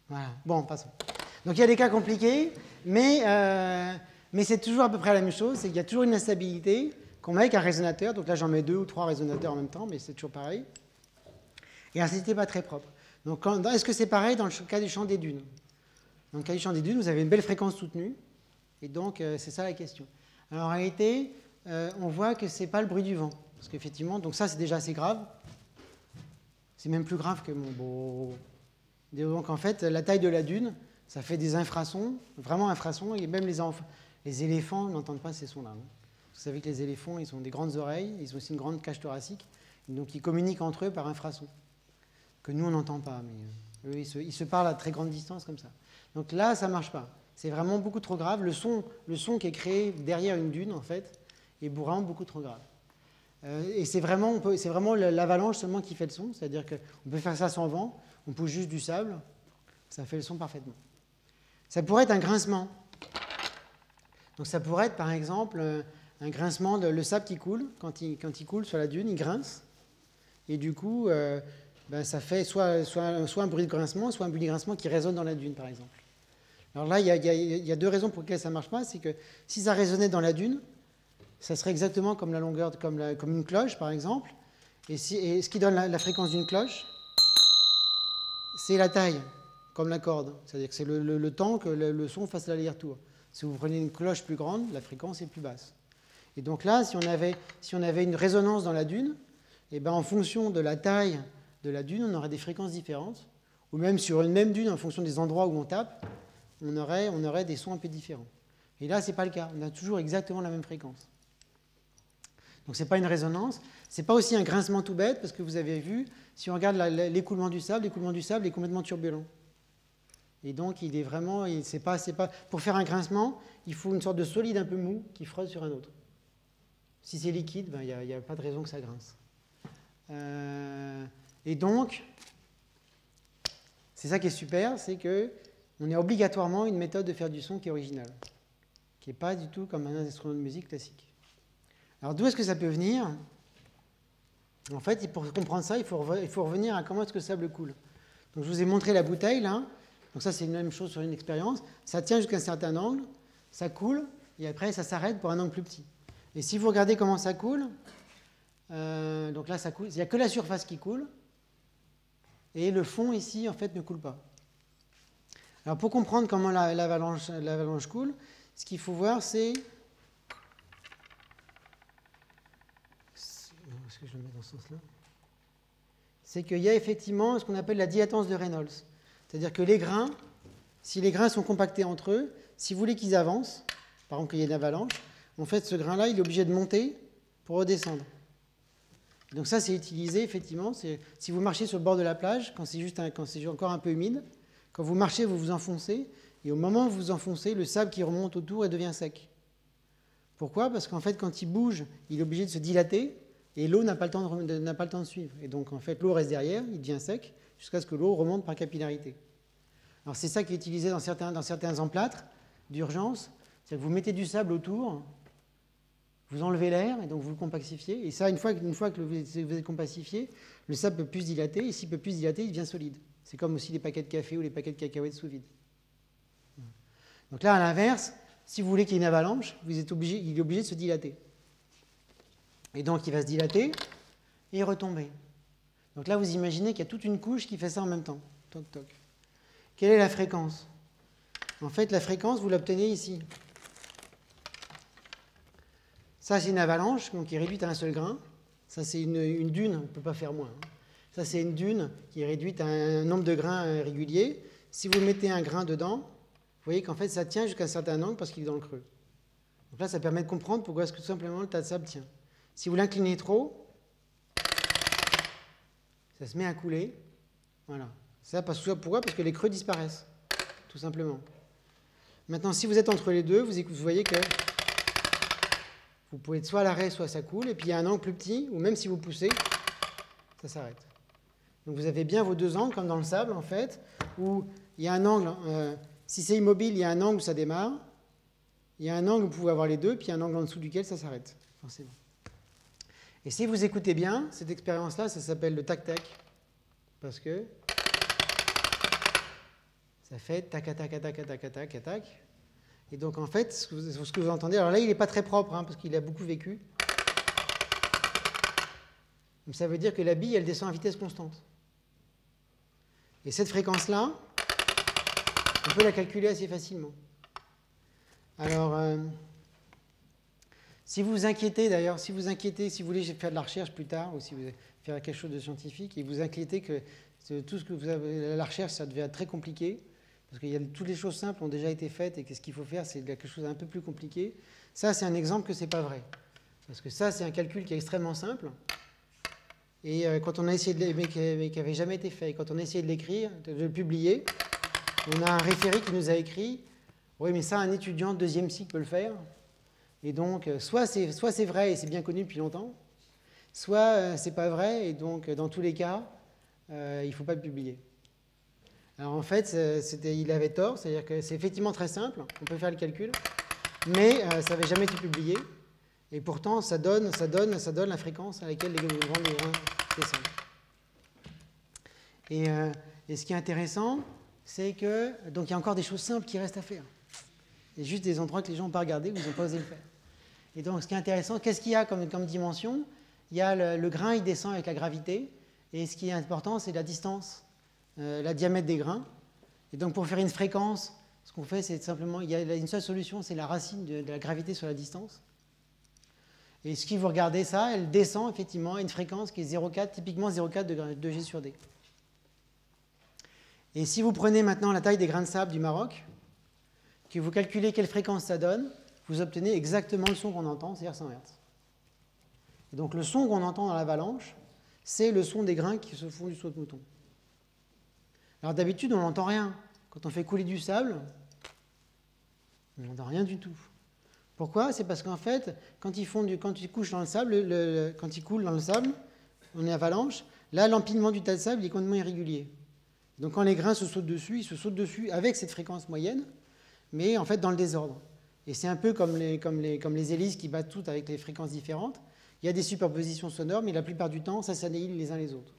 Voilà, bon, passons. Donc il y a des cas compliqués, mais c'est toujours à peu près la même chose, c'est qu'il y a toujours une instabilité qu'on met avec un résonateur. Donc là, j'en mets 2 ou 3 résonateurs en même temps, mais c'est toujours pareil. Et c'était pas très propre. Donc est-ce que c'est pareil dans le cas du chant des dunes? Dans le cas du chant des dunes, vous avez une belle fréquence soutenue, et donc c'est ça la question. Alors en réalité, on voit que ce n'est pas le bruit du vent. Parce qu'effectivement, donc ça c'est déjà assez grave. C'est même plus grave que mon beau. Donc en fait, la taille de la dune, ça fait des infrasons, vraiment infrasons, et même les éléphants n'entendent pas ces sons-là. Vous savez que les éléphants, ils ont des grandes oreilles, ils ont aussi une grande cage thoracique, donc ils communiquent entre eux par infrasons, que nous on n'entend pas, mais eux ils se parlent à très grande distance comme ça. Donc là, ça ne marche pas. C'est vraiment beaucoup trop grave. Le son qui est créé derrière une dune, en fait, est vraiment beaucoup trop grave. Et c'est vraiment l'avalanche seulement qui fait le son. C'est-à-dire qu'on peut faire ça sans vent, on pousse juste du sable, ça fait le son parfaitement. Ça pourrait être un grincement. Donc ça pourrait être, par exemple, un grincement, le sable qui coule. Quand il coule sur la dune, il grince. Et du coup, ça fait soit un bruit de grincement, soit un bruit de grincement qui résonne dans la dune, par exemple. Alors là, il y a deux raisons pour lesquelles ça ne marche pas. C'est que si ça résonnait dans la dune, ça serait exactement comme la longueur, comme une cloche, par exemple. Et ce qui donne la fréquence d'une cloche, c'est la taille, comme la corde. C'est-à-dire que c'est le temps que le son fasse l'aller-retour. Si vous prenez une cloche plus grande, la fréquence est plus basse. Et donc là, si on avait une résonance dans la dune, et ben en fonction de la taille de la dune, on aurait des fréquences différentes. Ou même sur une même dune, en fonction des endroits où on tape, on aurait des sons un peu différents. Et là, ce n'est pas le cas. On a toujours exactement la même fréquence. Donc, ce n'est pas une résonance. Ce n'est pas aussi un grincement tout bête, parce que vous avez vu, si on regarde l'écoulement du sable est complètement turbulent. Et donc, il est vraiment, pour faire un grincement, il faut une sorte de solide un peu mou qui frotte sur un autre. Si c'est liquide, ben, il n'y a pas de raison que ça grince. Et donc, c'est ça qui est super, c'est qu'on a obligatoirement une méthode de faire du son qui est originale, qui n'est pas du tout comme un instrument de musique classique. Alors, d'où est-ce que ça peut venir? En fait, pour comprendre ça, il faut revenir à comment est-ce que le sable coule. Donc, je vous ai montré la bouteille, là. Donc ça, c'est la même chose sur une expérience. Ça tient jusqu'à un certain angle, ça coule, et après, ça s'arrête pour un angle plus petit. Et si vous regardez comment ça coule, donc là, ça coule. Il n'y a que la surface qui coule, et le fond, ici, en fait, ne coule pas. Alors, pour comprendre comment l'avalanche coule, ce qu'il faut voir, c'est... Est-ce que je le mets dans ce sens-là? C'est qu'il y a effectivement ce qu'on appelle la dilatance de Reynolds. C'est-à-dire que les grains, si les grains sont compactés entre eux, si vous voulez qu'ils avancent, par exemple qu'il y ait une avalanche, en fait, ce grain-là, il est obligé de monter pour redescendre. Donc ça, c'est utilisé, effectivement. Si vous marchez sur le bord de la plage, quand c'est encore un peu humide, quand vous marchez, vous vous enfoncez, et au moment où vous vous enfoncez, le sable qui remonte autour, il devient sec. Pourquoi? Parce qu'en fait, quand il bouge, il est obligé de se dilater, et l'eau n'a pas le temps de suivre. Et donc, en fait, l'eau reste derrière, il devient sec, jusqu'à ce que l'eau remonte par capillarité. Alors, c'est ça qui est utilisé dans certains emplâtres d'urgence. C'est que vous mettez du sable autour, vous enlevez l'air, et donc vous le compacifiez. Et ça, une fois que vous êtes compacifié, le sable peut plus se dilater, et s'il peut plus se dilater, il devient solide. C'est comme aussi les paquets de café ou les paquets de cacahuètes sous vide. Donc là, à l'inverse, si vous voulez qu'il y ait une avalanche, il est obligé de se dilater. Et donc, il va se dilater et retomber. Donc là, vous imaginez qu'il y a toute une couche qui fait ça en même temps. Toc, toc. Quelle est la fréquence? En fait, la fréquence, vous l'obtenez ici. Ça, c'est une avalanche, donc qui est réduite à un seul grain. Ça, c'est une dune, on ne peut pas faire moins. Ça, c'est une dune qui est réduite à un nombre de grains régulier. Si vous mettez un grain dedans, vous voyez qu'en fait, ça tient jusqu'à un certain angle parce qu'il est dans le creux. Donc là, ça permet de comprendre pourquoi est-ce que tout simplement le tas de sable tient. Si vous l'inclinez trop, ça se met à couler. Voilà. Ça, pourquoi? Parce que les creux disparaissent, tout simplement. Maintenant, si vous êtes entre les deux, vous voyez que vous pouvez être soit à l'arrêt, soit ça coule, et puis il y a un angle plus petit, ou même si vous poussez, ça s'arrête. Donc vous avez bien vos deux angles, comme dans le sable, en fait, où il y a un angle, si c'est immobile, il y a un angle où ça démarre, il y a un angle où vous pouvez avoir les deux, puis il y a un angle en dessous duquel ça s'arrête, forcément. Et si vous écoutez bien, cette expérience-là, ça s'appelle le tac-tac, parce que ça fait tac-tac-tac-tac-tac-tac. Et donc, en fait, ce que vous entendez, alors là, il n'est pas très propre, hein, parce qu'il a beaucoup vécu. Donc, ça veut dire que la bille, elle descend à vitesse constante. Et cette fréquence-là, on peut la calculer assez facilement. Alors, si vous vous inquiétez, d'ailleurs, si vous voulez faire de la recherche plus tard, ou si vous voulez faire quelque chose de scientifique, et vous inquiétez que tout ce que vous avez, la recherche, ça devient très compliqué, parce que toutes les choses simples ont déjà été faites, et que ce qu'il faut faire, c'est quelque chose d'un peu plus compliqué. Ça, c'est un exemple que ce n'est pas vrai. Parce que ça, c'est un calcul qui est extrêmement simple. Et quand on a essayé mais qui n'avait jamais été fait, et quand on a essayé de l'écrire, de le publier, on a un référé qui nous a écrit « Oui, mais ça, un étudiant de deuxième cycle peut le faire. » Et donc, soit c'est vrai et c'est bien connu depuis longtemps, soit c'est pas vrai, et donc, dans tous les cas, il ne faut pas le publier. Alors en fait, il avait tort, c'est-à-dire que c'est effectivement très simple, on peut faire le calcul, mais ça n'avait jamais été publié, et pourtant ça donne la fréquence à laquelle les grains descendent. Et ce qui est intéressant, c'est que, donc il y a encore des choses simples qui restent à faire. Il y a juste des endroits que les gens n'ont pas regardé, où ils n'ont pas osé le faire. Et donc ce qui est intéressant, qu'est-ce qu'il y a comme dimension? Il y a le grain, il descend avec la gravité, et ce qui est important, c'est la distance. La diamètre des grains. Et donc, pour faire une fréquence, ce qu'on fait, c'est simplement, il y a une seule solution, c'est la racine de la gravité sur la distance. Et si vous regardez ça, elle descend effectivement à une fréquence qui est 0,4, typiquement 0,4 de G sur D. Et si vous prenez maintenant la taille des grains de sable du Maroc, que vous calculez quelle fréquence ça donne, vous obtenez exactement le son qu'on entend, c'est-à-dire 100 Hz. Et donc, le son qu'on entend dans l'avalanche, c'est le son des grains qui se font du saut de mouton. Alors d'habitude, on n'entend rien. quand on fait couler du sable, on n'entend rien du tout. Pourquoi? C'est parce qu'en fait, quand ils couchent dans le sable, quand ils coulent dans le sable, on est avalanche, là, l'empilement du tas de sable il est complètement irrégulier. Donc quand les grains se sautent dessus, ils se sautent dessus avec cette fréquence moyenne, mais en fait dans le désordre. Et c'est un peu comme les hélices qui battent toutes avec les fréquences différentes. Il y a des superpositions sonores, mais la plupart du temps, ça s'annihile les uns les autres.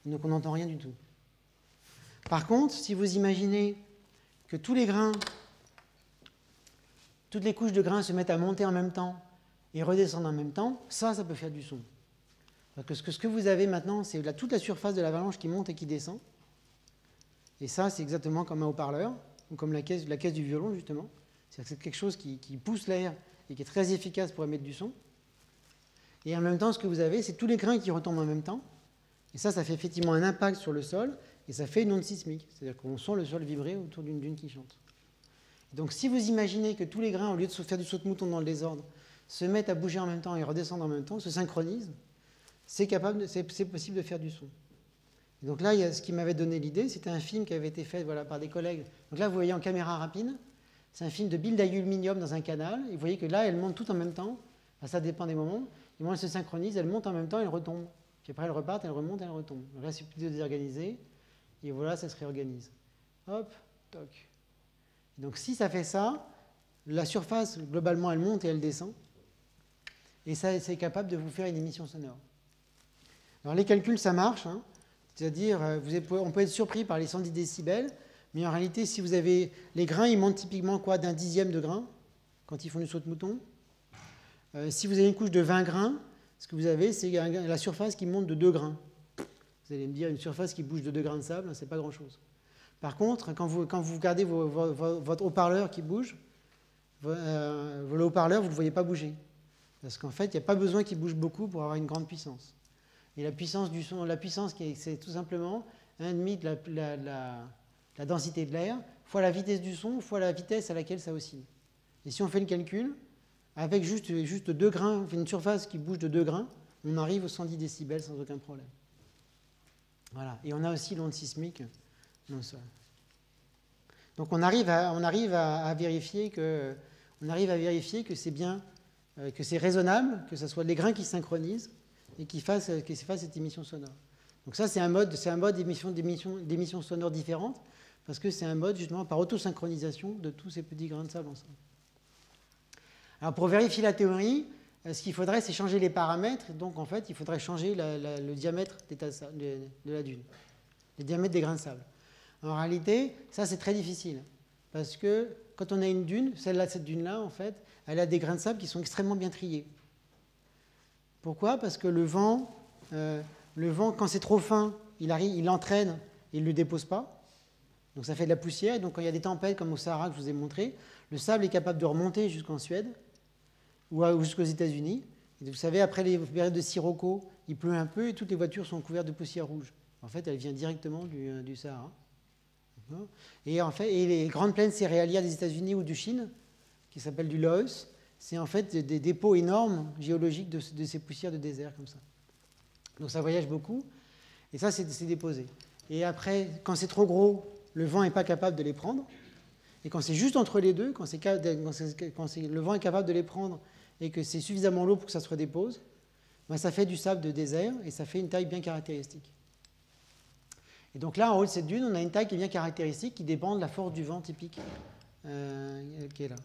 Donc on n'entend rien du tout. Par contre, si vous imaginez que tous les grains, toutes les couches de grains se mettent à monter en même temps et redescendre en même temps, ça peut faire du son. Parce que ce que vous avez maintenant, c'est toute la surface de l'avalanche qui monte et qui descend. Et ça, c'est exactement comme un haut-parleur, ou comme la caisse du violon, justement. C'est quelque chose qui pousse l'air et qui est très efficace pour émettre du son. Et en même temps, ce que vous avez, c'est tous les grains qui retombent en même temps. Et ça fait effectivement un impact sur le sol, et ça fait une onde sismique. C'est-à-dire qu'on sent le sol vibrer autour d'une dune qui chante. Donc si vous imaginez que tous les grains, au lieu de faire du saute-mouton dans le désordre, se mettent à bouger en même temps et redescendre en même temps, se synchronisent, c'est possible de faire du son. Et donc là, ce qui m'avait donné l'idée, c'était un film qui avait été fait par des collègues. Donc là, vous voyez en caméra rapide, c'est un film de billes d'aluminium dans un canal. Et vous voyez que là, elles montent toutes en même temps. Enfin, ça dépend des moments. Et moi, elles se synchronisent, elles montent en même temps, elles retombent. Puis après, elles repartent, elles remontent, elles retombent. Donc là, c'est plutôt désorganisé. Et voilà, ça se réorganise. Hop, toc. Et donc si ça fait ça, la surface, globalement, elle monte et elle descend. Et ça, c'est capable de vous faire une émission sonore. Alors les calculs, ça marche. Hein. C'est-à-dire, on peut être surpris par les 110 décibels, mais en réalité, si vous avez les grains, ils montent typiquement d'un dixième de grain quand ils font du saute-mouton. Si vous avez une couche de 20 grains, ce que vous avez, c'est la surface qui monte de 2 grains. Vous allez me dire, une surface qui bouge de 2 grains de sable, c'est pas grand-chose. Par contre, quand vous regardez votre haut-parleur qui bouge, le haut-parleur, vous ne le voyez pas bouger. Parce qu'en fait, il n'y a pas besoin qu'il bouge beaucoup pour avoir une grande puissance. Et la puissance du son, c'est tout simplement 1,5 de la densité de l'air, fois la vitesse du son, fois la vitesse à laquelle ça oscille. Et si on fait le calcul, avec juste 2 grains, une surface qui bouge de 2 grains, on arrive aux 110 décibels sans aucun problème. Voilà. Et on a aussi l'onde sismique dans le sol. Donc on arrive à vérifier que c'est bien, que c'est raisonnable, que ce soit les grains qui synchronisent et qui fassent cette émission sonore. Donc ça, c'est un mode d'émission sonore différente, parce que c'est un mode justement par autosynchronisation de tous ces petits grains de sable ensemble. Alors pour vérifier la théorie, ce qu'il faudrait, c'est changer les paramètres. Donc en fait, il faudrait changer le diamètre de la dune, le diamètre des grains de sable. En réalité, ça c'est très difficile, parce que quand on a une dune, cette dune-là, en fait, elle a des grains de sable qui sont extrêmement bien triés. Pourquoi? Parce que le vent, quand c'est trop fin, il entraîne et il ne le dépose pas. Donc ça fait de la poussière. Et donc quand il y a des tempêtes comme au Sahara que je vous ai montré, le sable est capable de remonter jusqu'en Suède ou jusqu'aux États-Unis. Et vous savez, après les périodes de sirocco, il pleut un peu et toutes les voitures sont couvertes de poussière rouge. En fait, elle vient directement du Sahara. Et en fait, les grandes plaines céréalières des États-Unis ou du Chine, qui s'appellent du loess, c'est en fait des dépôts énormes géologiques de ces poussières de désert comme ça. Donc ça voyage beaucoup, et ça c'est déposé. Et après, quand c'est trop gros, le vent n'est pas capable de les prendre. Et quand c'est juste entre les deux, quand le vent est capable de les prendre et que c'est suffisamment lourd pour que ça se redépose, ben ça fait du sable de désert et ça fait une taille bien caractéristique. Et donc là, en haut de cette dune, on a une taille qui est bien caractéristique, qui dépend de la force du vent typique qui est là.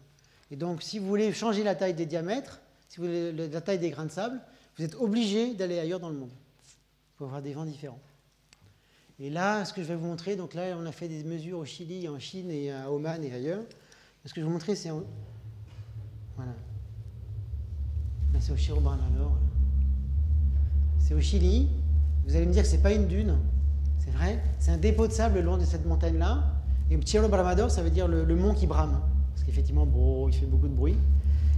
Et donc, si vous voulez changer la taille des diamètres, si vous voulez la taille des grains de sable, vous êtes obligé d'aller ailleurs dans le monde pour avoir des vents différents. Et là, ce que je vais vous montrer, donc là, on a fait des mesures au Chili, en Chine et à Oman et ailleurs. Ce que je vais vous montrer, c'est voilà. Là, c'est au Chirobaramador. C'est au Chili. Vous allez me dire que ce n'est pas une dune. C'est vrai, c'est un dépôt de sable le long de cette montagne-là. Et Chirobaramador, ça veut dire le mont qui brame. Parce qu'effectivement, il fait beaucoup de bruit.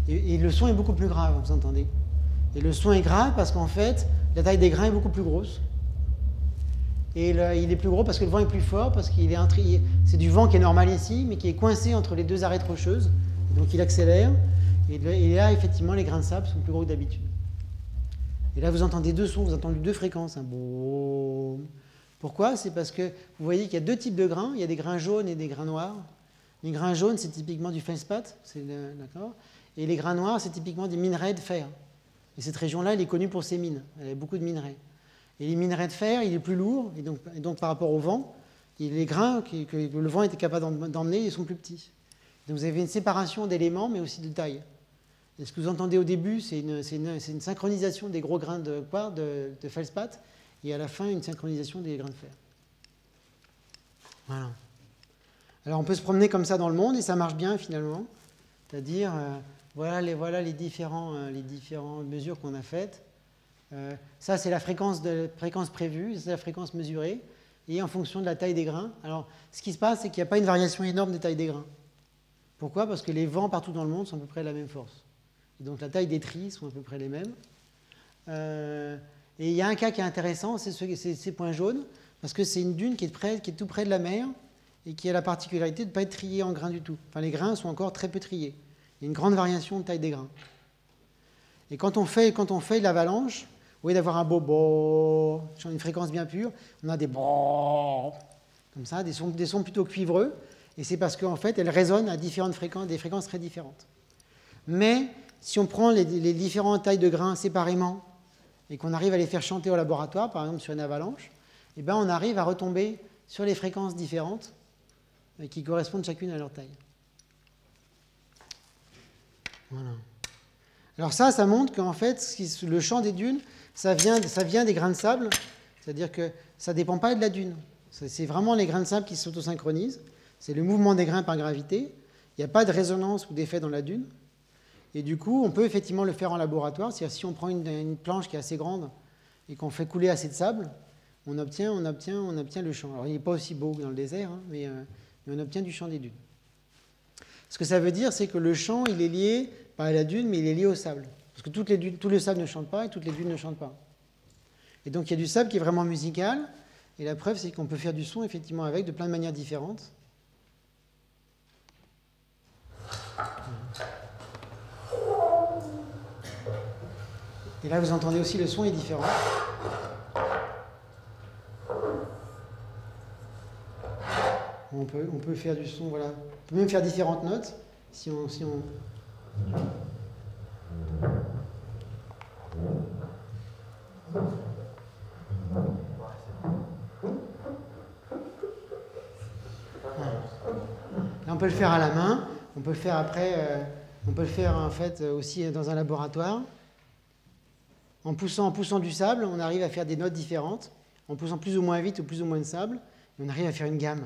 Et le son est beaucoup plus grave, vous entendez. Et le son est grave parce qu'en fait, la taille des grains est beaucoup plus grosse. Et il est plus gros parce que le vent est plus fort, parce qu'il est c'est du vent qui est normal ici, mais qui est coincé entre les deux arêtes rocheuses. Donc il accélère. Et là, effectivement, les grains de sable sont plus gros que d'habitude. Et là, vous entendez deux sons, vous entendez deux fréquences. Un boum Pourquoi? C'est parce que vous voyez qu'il y a deux types de grains. Il y a des grains jaunes et des grains noirs. Les grains jaunes, c'est typiquement du feldspath, d'accord. Et les grains noirs, c'est typiquement des minerais de fer. Et cette région-là, elle est connue pour ses mines. Elle a beaucoup de minerais. Et les minerais de fer, il est plus lourd, et donc par rapport au vent, les grains que le vent était capable d'emmener, ils sont plus petits. Donc vous avez une séparation d'éléments, mais aussi de taille. Et ce que vous entendez au début, c'est une synchronisation des gros grains de feldspath, et à la fin, une synchronisation des grains de fer. Voilà. Alors on peut se promener comme ça dans le monde, et ça marche bien finalement. C'est-à-dire, voilà les différentes mesures qu'on a faites. Ça, c'est la fréquence prévue, c'est la fréquence mesurée, et en fonction de la taille des grains. Alors, ce qui se passe, c'est qu'il n'y a pas une variation énorme des tailles des grains. Pourquoi? Parce que les vents partout dans le monde sont à peu près de la même force. Et donc, la taille des tris sont à peu près les mêmes. Et il y a un cas qui est intéressant, c'est ces points jaunes, parce que c'est une dune qui est tout près de la mer, et qui a la particularité de ne pas être triée en grains du tout. Enfin, les grains sont encore très peu triés. Il y a une grande variation de taille des grains. Et quand on fait l'avalanche, au lieu d'avoir un beau sur une fréquence bien pure, on a des comme ça, des sons plutôt cuivreux, et c'est parce qu'en fait, elles résonnent à différentes fréquences, des fréquences très différentes. Mais si on prend les différentes tailles de grains séparément, et qu'on arrive à les faire chanter au laboratoire, par exemple sur une avalanche, eh ben on arrive à retomber sur les fréquences différentes qui correspondent chacune à leur taille. Voilà. Alors ça montre qu'en fait, le chant des dunes, ça vient des grains de sable, c'est-à-dire que ça ne dépend pas de la dune. C'est vraiment les grains de sable qui s'autosynchronisent, c'est le mouvement des grains par gravité, il n'y a pas de résonance ou d'effet dans la dune, et du coup, on peut effectivement le faire en laboratoire, c'est-à-dire si on prend une planche qui est assez grande et qu'on fait couler assez de sable, on obtient le chant. Alors il n'est pas aussi beau que dans le désert, hein, mais on obtient du chant des dunes. Ce que ça veut dire, c'est que le chant, il est lié, pas à la dune, mais il est lié au sable. Parce que tout le sable ne chante pas et toutes les dunes ne chantent pas. Et donc il y a du sable qui est vraiment musical, et la preuve, c'est qu'on peut faire du son, effectivement, avec, de plein de manières différentes. Et là, vous entendez aussi, le son est différent. On peut faire du son, voilà. On peut même faire différentes notes, si on... Là, on peut le faire à la main, on peut le faire après, on peut le faire en fait aussi dans un laboratoire. En poussant du sable, on arrive à faire des notes différentes. En poussant plus ou moins vite ou plus ou moins de sable, on arrive à faire une gamme.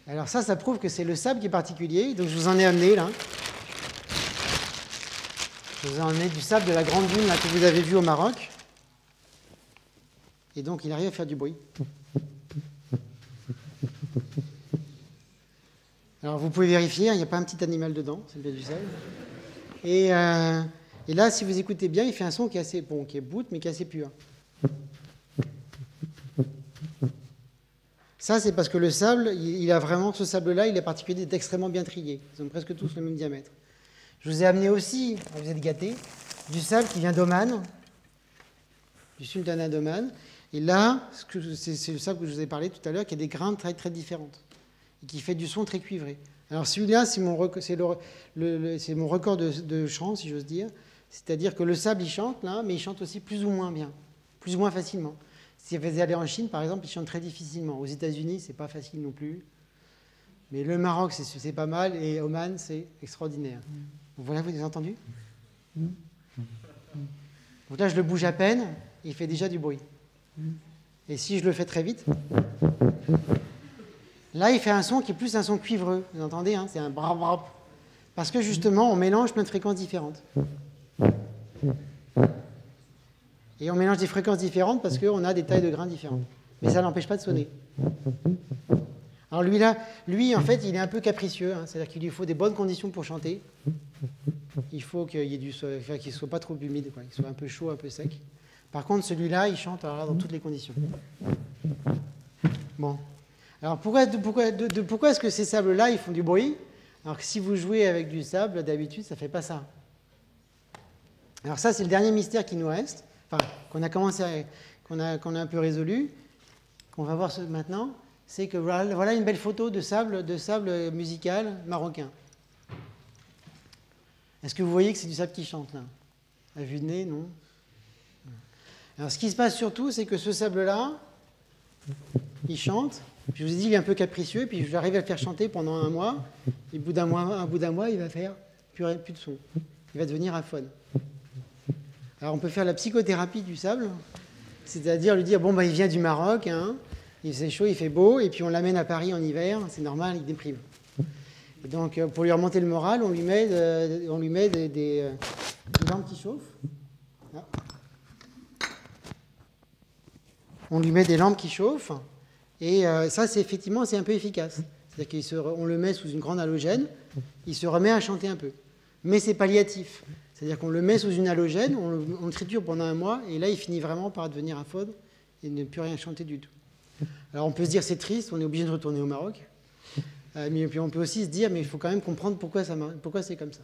Alors ça prouve que c'est le sable qui est particulier. Donc je vous en ai amené là. Je vous ai emmené du sable de la grande dune là, que vous avez vu au Maroc. Et donc il arrive à faire du bruit. Alors vous pouvez vérifier, il n'y a pas un petit animal dedans, c'est le du sable. Et là, si vous écoutez bien, il fait un son qui est assez bon, qui est bout, mais qui est assez pur. Ça, c'est parce que le sable, il a vraiment, ce sable-là, il est particulier, il est extrêmement bien trié. Ils ont presque tous le même diamètre. Je vous ai amené aussi, vous êtes gâtés, du sable qui vient d'Oman, du sultanat d'Oman. Et là, c'est le sable que je vous ai parlé tout à l'heure, qui a des grains très, très différentes et qui fait du son très cuivré. Alors celui-là, c'est mon record de chant, si j'ose dire. C'est-à-dire que le sable, il chante, là, mais il chante aussi plus ou moins bien, plus ou moins facilement. Si vous allez en Chine, par exemple, il chante très difficilement. Aux États-Unis, c'est pas facile non plus. Mais le Maroc, c'est pas mal, et Oman, c'est extraordinaire. Voilà, vous avez entendu? Donc là, je le bouge à peine, et il fait déjà du bruit. Et si je le fais très vite, là, il fait un son qui est plus un son cuivreux. Vous entendez, hein? C'est un brap brap. Parce que justement, on mélange plein de fréquences différentes. Et on mélange des fréquences différentes parce qu'on a des tailles de grains différentes. Mais ça n'empêche pas de sonner. Alors lui, en fait, il est un peu capricieux. Hein, c'est-à-dire qu'il lui faut des bonnes conditions pour chanter. Il faut qu'il y ait qu'il ne soit pas trop humide, quoi, qu'il soit un peu chaud, un peu sec. Par contre, celui-là, il chante alors, dans toutes les conditions. Bon. Alors pourquoi est-ce que ces sables-là, ils font du bruit? Alors que si vous jouez avec du sable, d'habitude, ça ne fait pas ça. Alors ça, c'est le dernier mystère qui nous reste, enfin, qu'on a un peu résolu, qu'on va voir maintenant, c'est que voilà une belle photo de sable musical marocain. Est-ce que vous voyez que c'est du sable qui chante, là? À vue de nez, non? Alors, ce qui se passe surtout, c'est que ce sable-là, il chante. Je vous ai dit, il est un peu capricieux, puis j'arrive à le faire chanter pendant un mois. Et au bout d'un mois, il va faire plus de son. Il va devenir aphone. Alors, on peut faire la psychothérapie du sable, c'est-à-dire lui dire, bon, bah, il vient du Maroc, hein, il fait chaud, il fait beau, et puis on l'amène à Paris en hiver, c'est normal, il déprime. Et donc, pour lui remonter le moral, on lui met des lampes qui chauffent. Là. On lui met des lampes qui chauffent, et ça, c'est effectivement, c'est un peu efficace. C'est-à-dire qu'on le met sous une grande halogène, il se remet à chanter un peu. Mais c'est palliatif. C'est-à-dire qu'on le met sous une halogène, on le triture pendant un mois, et là, il finit vraiment par devenir aphone et ne plus rien chanter du tout. Alors, on peut se dire c'est triste, on est obligé de retourner au Maroc. Mais puis on peut aussi se dire, mais il faut quand même comprendre pourquoi c'est comme ça.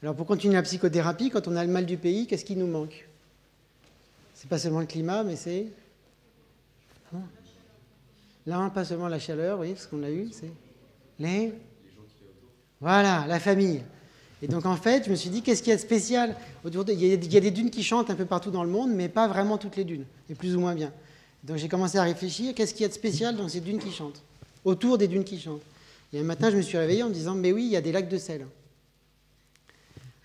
Alors pour continuer la psychothérapie, quand on a le mal du pays, qu'est-ce qui nous manque? C'est pas seulement le climat, mais c'est... Là, pas seulement la chaleur, oui, parce qu'on l'a eu, c'est... Les... Voilà, la famille. Et donc en fait, je me suis dit, qu'est-ce qu'il y a de spécial autour de... Il y a des dunes qui chantent un peu partout dans le monde, mais pas vraiment toutes les dunes, et plus ou moins bien. Donc j'ai commencé à réfléchir, qu'est-ce qu'il y a de spécial dans ces dunes qui chantent? Autour des dunes qui chantent. Et un matin, je me suis réveillé en me disant, mais oui, il y a des lacs de sel.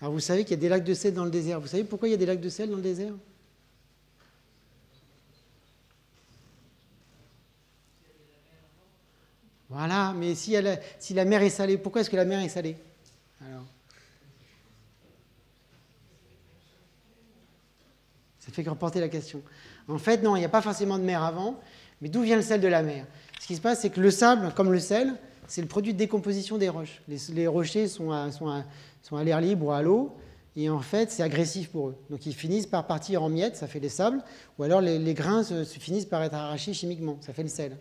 Alors vous savez qu'il y a des lacs de sel dans le désert. Vous savez pourquoi il y a des lacs de sel dans le désert? Voilà, mais si la mer est salée, pourquoi est-ce que la mer est salée? Alors, ça fait que reporter la question. En fait, non, il n'y a pas forcément de mer avant, mais d'où vient le sel de la mer? Ce qui se passe, c'est que le sable, comme le sel, c'est le produit de décomposition des roches. Les rochers sont à l'air libre ou à l'eau, et en fait, c'est agressif pour eux. Donc, ils finissent par partir en miettes, ça fait des sables, ou alors les grains finissent par être arrachés chimiquement, ça fait le sel.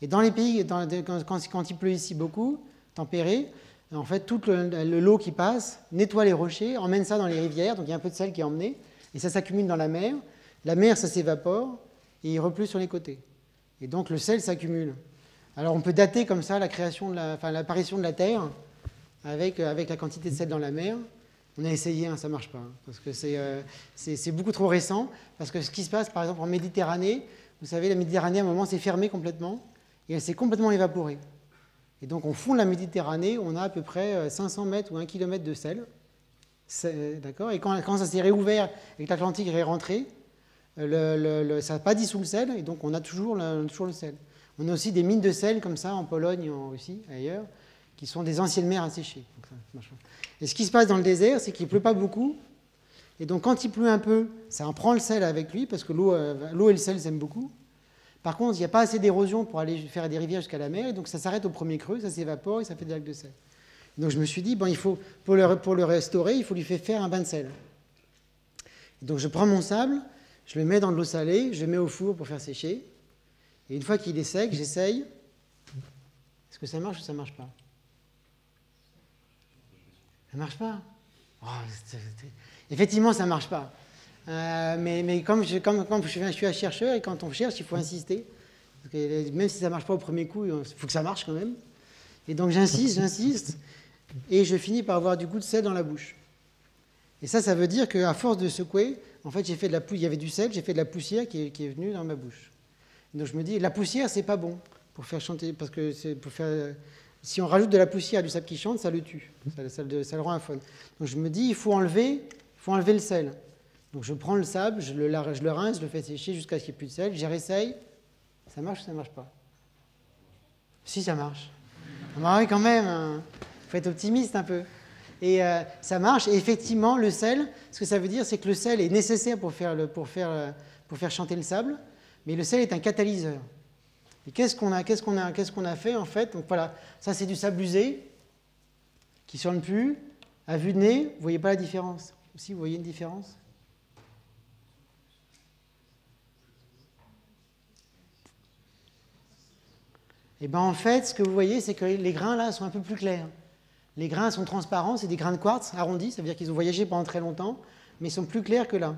Et dans les pays, quand il pleut ici beaucoup, tempéré, en fait, toute l'eau qui passe nettoie les rochers, emmène ça dans les rivières, donc il y a un peu de sel qui est emmené, et ça s'accumule dans la mer. La mer, ça s'évapore, et il repleut sur les côtés. Et donc le sel s'accumule. Alors on peut dater comme ça l'apparition de la Terre avec la quantité de sel dans la mer. On a essayé, hein, ça ne marche pas, hein, parce que c'est beaucoup trop récent. Parce que ce qui se passe, par exemple, en Méditerranée, vous savez, la Méditerranée, à un moment, s'est fermée complètement, et elle s'est complètement évaporée. Et donc au fond de la Méditerranée, on a à peu près 500 mètres ou 1 kilomètre de sel. D'accord. Et quand ça s'est réouvert et que l'Atlantique est rentré, ça n'a pas dissous le sel, et donc on a toujours le sel. On a aussi des mines de sel comme ça en Pologne, en Russie, ailleurs, qui sont des anciennes mers asséchées. Et ce qui se passe dans le désert, c'est qu'il ne pleut pas beaucoup, et donc quand il pleut un peu, ça en prend le sel avec lui, parce que l'eau et le sel s'aiment beaucoup. Par contre, il n'y a pas assez d'érosion pour aller faire des rivières jusqu'à la mer, et donc ça s'arrête au premier creux, ça s'évapore et ça fait des lacs de sel. Donc je me suis dit, bon, il faut, pour le restaurer, il faut lui faire un bain de sel. Et donc je prends mon sable, je le mets dans de l'eau salée, je le mets au four pour faire sécher. Et une fois qu'il est sec, j'essaye. Est-ce que ça marche ou ça ne marche pas? Ça ne marche pas? Oh, effectivement, ça ne marche pas. Mais comme je suis un chercheur, et quand on cherche, il faut insister. Parce que même si ça ne marche pas au premier coup, il faut que ça marche quand même. Et donc j'insiste, et je finis par avoir du goût de sel dans la bouche. Et ça veut dire qu'à force de secouer, en fait, il y avait du sel, j'ai fait de la poussière qui est venue dans ma bouche. Donc je me dis, la poussière, c'est pas bon pour faire chanter, parce que si on rajoute de la poussière à du sable qui chante, ça le tue, ça le rend aphone. Donc je me dis, il faut enlever le sel. Donc je prends le sable, je le rince, je le fais sécher jusqu'à ce qu'il n'y ait plus de sel, j'y réessaye, ça marche ou ça ne marche pas? Si, ça marche. Ah oui, quand même, hein. Faut être optimiste un peu. Et ça marche, et effectivement, le sel, ce que ça veut dire, c'est que le sel est nécessaire pour faire chanter le sable, mais le sel est un catalyseur. Et qu'est-ce qu'on a fait, en fait? Donc voilà, ça c'est du sable usé, qui ne sonne plus. À vue de nez, vous ne voyez pas la différence? Si, vous voyez une différence? Et bien en fait, ce que vous voyez, c'est que les grains là sont un peu plus clairs. Les grains sont transparents, c'est des grains de quartz arrondis, ça veut dire qu'ils ont voyagé pendant très longtemps, mais ils sont plus clairs que là.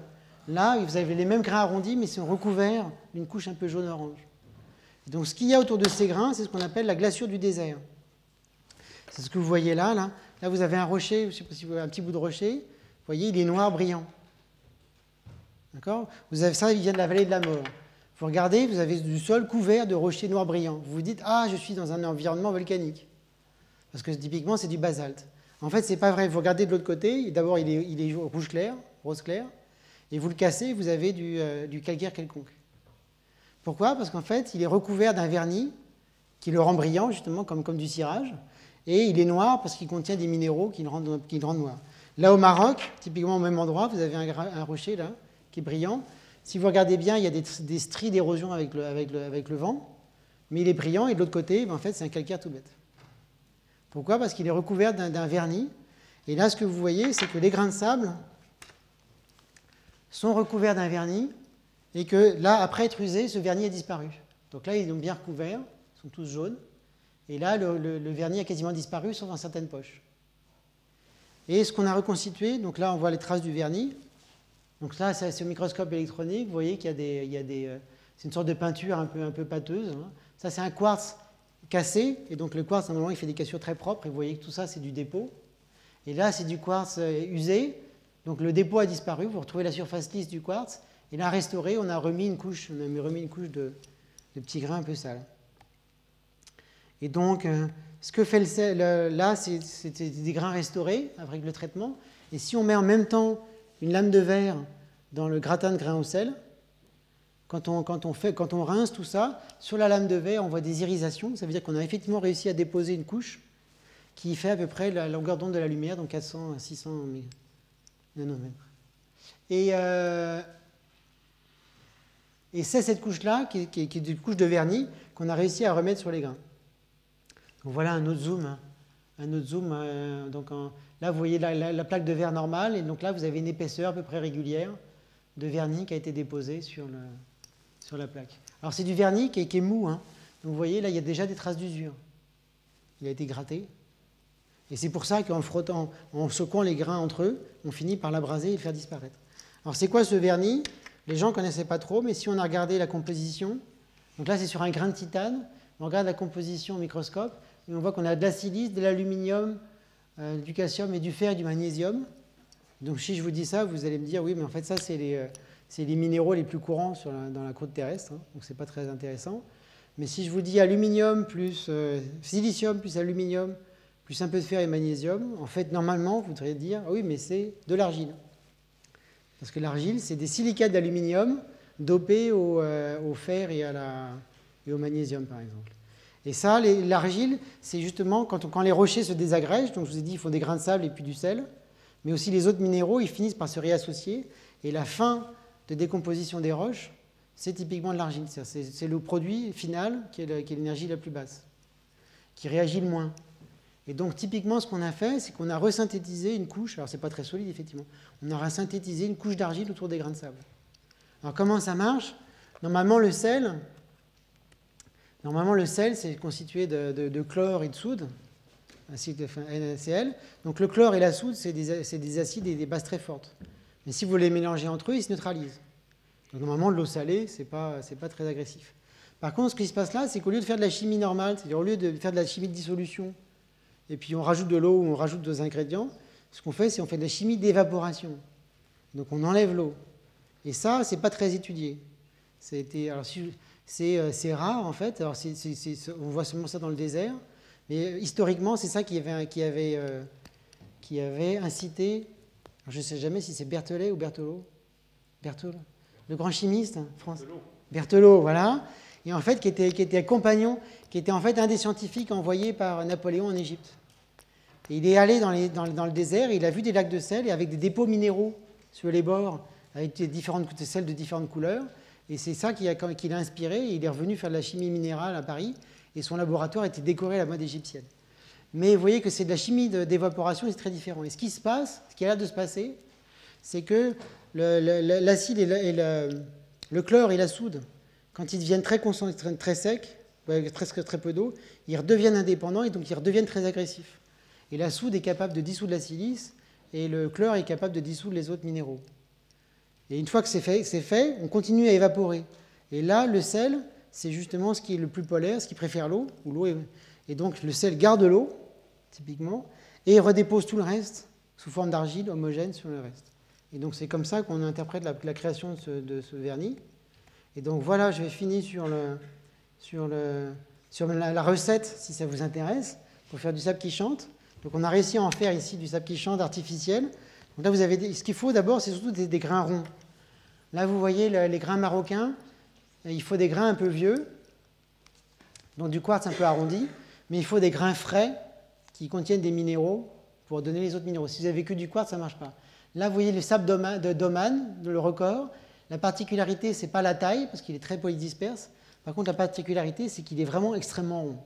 Là, vous avez les mêmes grains arrondis, mais ils sont recouverts d'une couche un peu jaune-orange. Donc ce qu'il y a autour de ces grains, c'est ce qu'on appelle la glaçure du désert. C'est ce que vous voyez là. Là, vous avez un rocher, je ne sais pas si vous voyez un petit bout de rocher. Vous voyez, il est noir, brillant. D'accord ? Vous avez ça, il vient de la vallée de la mort. Vous regardez, vous avez du sol couvert de rochers noirs brillants. Vous vous dites, ah, je suis dans un environnement volcanique. Parce que typiquement, c'est du basalte. En fait, ce n'est pas vrai. Vous regardez de l'autre côté, d'abord, il est rouge clair, rose clair, et vous le cassez, vous avez du calcaire quelconque. Pourquoi ? Parce qu'en fait, il est recouvert d'un vernis qui le rend brillant, justement, comme du cirage, et il est noir parce qu'il contient des minéraux qui le rendent noir. Là, au Maroc, typiquement au même endroit, vous avez un rocher, là, qui est brillant. Si vous regardez bien, il y a des stries d'érosion avec le vent, mais il est brillant, et de l'autre côté, en fait, c'est un calcaire tout bête. Pourquoi ? Parce qu'il est recouvert d'un vernis. Et là, ce que vous voyez, c'est que les grains de sable sont recouverts d'un vernis et que là, après être usé, ce vernis a disparu. Donc là, ils sont bien recouverts, ils sont tous jaunes. Et là, le vernis a quasiment disparu, sauf dans certaines poches. Et ce qu'on a reconstitué, donc là, on voit les traces du vernis. Donc là, c'est au microscope électronique. Vous voyez qu'il y a c'est une sorte de peinture un peu pâteuse. Hein. Ça, c'est un quartz cassé, et donc le quartz, normalement, il fait des cassures très propres, et vous voyez que tout ça, c'est du dépôt. Et là, c'est du quartz usé, donc le dépôt a disparu, vous retrouvez la surface lisse du quartz, et là, restauré, on a remis une couche de petits grains un peu sales. Et donc, ce que fait le sel, là, c'est des grains restaurés avec le traitement, et si on met en même temps une lame de verre dans le gratin de grains au sel, quand on rince tout ça, sur la lame de verre, on voit des irisations. Ça veut dire qu'on a effectivement réussi à déposer une couche qui fait à peu près la longueur d'onde de la lumière, donc 400 à 600 nanomètres. Et c'est cette couche-là, qui est une couche de vernis, qu'on a réussi à remettre sur les grains. Donc voilà un autre zoom. Là, vous voyez la plaque de verre normale, et donc là, vous avez une épaisseur à peu près régulière de vernis qui a été déposée sur la plaque. Alors c'est du vernis qui est mou, hein. Donc vous voyez, là, il y a déjà des traces d'usure. Il a été gratté. Et c'est pour ça qu'en frottant, en secouant les grains entre eux, on finit par l'abraser et le faire disparaître. Alors c'est quoi ce vernis ? Les gens ne connaissaient pas trop, mais si on a regardé la composition, donc là c'est sur un grain de titane, on regarde la composition au microscope, et on voit qu'on a de la silice, de l'aluminium, du calcium et du fer et du magnésium. Donc si je vous dis ça, vous allez me dire, oui, mais en fait ça c'est les minéraux les plus courants dans la croûte terrestre, hein, donc c'est pas très intéressant. Mais si je vous dis aluminium plus silicium plus aluminium plus un peu de fer et magnésium, en fait normalement vous devriez dire, ah oui, mais c'est de l'argile. Parce que l'argile, c'est des silicates d'aluminium dopés au fer et au magnésium par exemple. Et ça, l'argile, c'est justement quand les rochers se désagrègent, donc je vous ai dit, ils font des grains de sable et puis du sel, mais aussi les autres minéraux, ils finissent par se réassocier, et la fin de décomposition des roches, c'est typiquement de l'argile. C'est le produit final qui est l'énergie la plus basse, qui réagit le moins. Et donc, typiquement, ce qu'on a fait, c'est qu'on a resynthétisé une couche, alors c'est pas très solide, effectivement, on a resynthétisé une couche d'argile autour des grains de sable. Alors, comment ça marche ? Normalement, le sel, c'est constitué de chlore et de soude, NaCl. Donc le chlore et la soude, c'est des acides et des bases très fortes. Mais si vous les mélangez entre eux, ils se neutralisent. Donc normalement, de l'eau salée, c'est pas très agressif. Par contre, ce qui se passe là, c'est qu'au lieu de faire de la chimie normale, c'est-à-dire au lieu de faire de la chimie de dissolution, et puis on rajoute de l'eau ou on rajoute d'autres ingrédients, ce qu'on fait, c'est qu'on fait de la chimie d'évaporation. Donc on enlève l'eau. Et ça, c'est pas très étudié. C'est rare, en fait. Alors, on voit seulement ça dans le désert. Mais historiquement, c'est ça qui avait incité, je ne sais jamais si c'est Berthollet ou Berthelot, le grand chimiste français. Berthelot, voilà. Et en fait, qui était compagnon, qui était en fait un des scientifiques envoyés par Napoléon en Égypte. Et il est allé dans le désert, et il a vu des lacs de sel, et avec des dépôts minéraux sur les bords, avec des sels de différentes couleurs. Et c'est ça qui l'a inspiré, et il est revenu faire de la chimie minérale à Paris, et son laboratoire était décoré à la mode égyptienne. Mais vous voyez que c'est de la chimie d'évaporation, et c'est très différent. Et ce qui a l'air de se passer, c'est que l'acide et le chlore et la soude, quand ils deviennent très concentrés, très secs, avec presque très peu d'eau, ils redeviennent indépendants et donc ils redeviennent très agressifs. Et la soude est capable de dissoudre la silice et le chlore est capable de dissoudre les autres minéraux. Et une fois que c'est fait, on continue à évaporer. Et là, le sel, c'est justement ce qui est le plus polaire, ce qui préfère l'eau. Et donc le sel garde l'eau, typiquement, et redépose tout le reste sous forme d'argile homogène sur le reste. Et donc c'est comme ça qu'on interprète la création de ce vernis. Et donc voilà, je vais finir sur la recette, si ça vous intéresse, pour faire du sable qui chante. Donc on a réussi à en faire ici du sable qui chante artificiel. Donc là, vous avez ce qu'il faut d'abord, c'est surtout des grains ronds. Là, vous voyez les grains marocains. Il faut des grains un peu vieux, donc du quartz un peu arrondi, mais il faut des grains frais qui contiennent des minéraux pour donner les autres minéraux. Si vous avez que du quartz, ça ne marche pas. Là, vous voyez le sable de Doman, le record. La particularité, ce n'est pas la taille, parce qu'il est très polydisperse. Par contre, la particularité, c'est qu'il est vraiment extrêmement rond.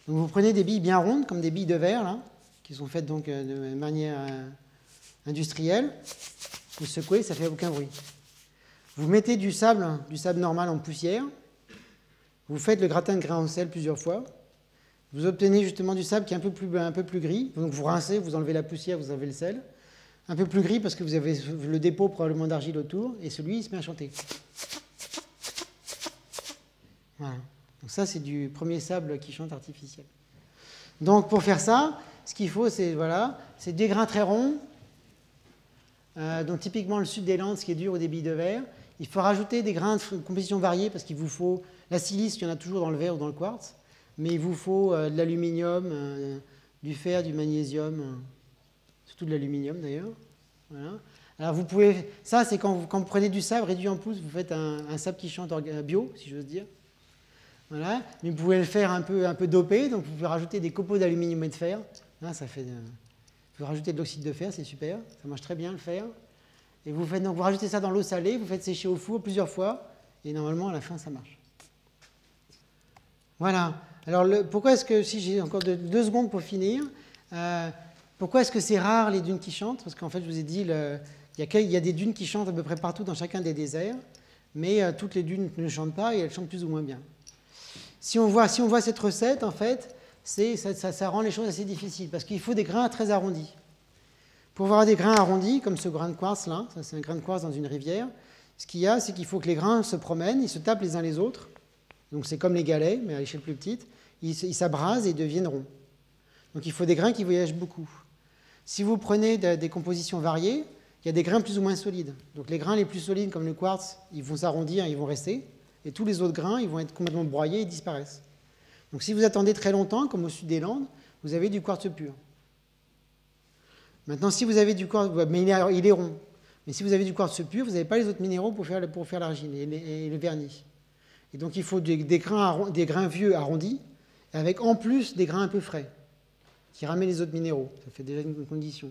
Donc vous prenez des billes bien rondes, comme des billes de verre, là, qui sont faites donc de manière industrielle. Vous secouez, ça ne fait aucun bruit. Vous mettez du sable normal en poussière. Vous faites le gratin de grains en sel plusieurs fois. Vous obtenez justement du sable qui est un peu plus gris. Donc vous rincez, vous enlevez la poussière, vous enlevez le sel. Un peu plus gris parce que vous avez le dépôt probablement d'argile autour. Et celui, il se met à chanter. Voilà. Donc ça, c'est du premier sable qui chante artificiel. Donc pour faire ça, ce qu'il faut, c'est des grains très ronds. Donc typiquement le sud des Landes, ce qui est dur, ou des billes de verre. Il faut rajouter des grains de composition variée parce qu'il vous faut la silice, il y en a toujours dans le verre ou dans le quartz, mais il vous faut de l'aluminium, du fer, du magnésium, surtout de l'aluminium d'ailleurs. Voilà. Alors vous pouvez, ça c'est quand vous prenez du sable réduit en poudre, vous faites un sable qui chante bio, si j'ose dire. Voilà. Mais vous pouvez le faire un peu dopé, donc vous pouvez rajouter des copeaux d'aluminium et de fer. Là, ça fait, vous pouvez rajouter de l'oxyde de fer, c'est super, ça marche très bien le fer. Et vous rajoutez ça dans l'eau salée, vous faites sécher au four plusieurs fois, et normalement à la fin ça marche. Voilà. Alors pourquoi est-ce que, si j'ai encore 2 secondes pour finir, pourquoi est-ce que c'est rare les dunes qui chantent? Parce qu'en fait je vous ai dit, il y a des dunes qui chantent à peu près partout dans chacun des déserts, mais toutes les dunes ne chantent pas et elles chantent plus ou moins bien. Si on voit cette recette, en fait, ça rend les choses assez difficiles, parce qu'il faut des grains très arrondis. Pour avoir des grains arrondis, comme ce grain de quartz là, ça c'est un grain de quartz dans une rivière, ce qu'il y a, c'est qu'il faut que les grains se promènent, ils se tapent les uns les autres. Donc c'est comme les galets, mais à l'échelle plus petite. Ils s'abrasent et ils deviennent ronds. Donc il faut des grains qui voyagent beaucoup. Si vous prenez des compositions variées, il y a des grains plus ou moins solides. Donc les grains les plus solides, comme le quartz, ils vont s'arrondir, ils vont rester. Et tous les autres grains, ils vont être complètement broyés et disparaissent. Donc si vous attendez très longtemps, comme au sud des Landes, vous avez du quartz pur. Maintenant, si vous avez du quartz, mais il est rond. Mais si vous avez du quartz pur, vous n'avez pas les autres minéraux pour faire l'argile et le vernis. Et donc il faut des grains vieux arrondis, avec en plus des grains un peu frais, qui ramènent les autres minéraux. Ça fait déjà une condition.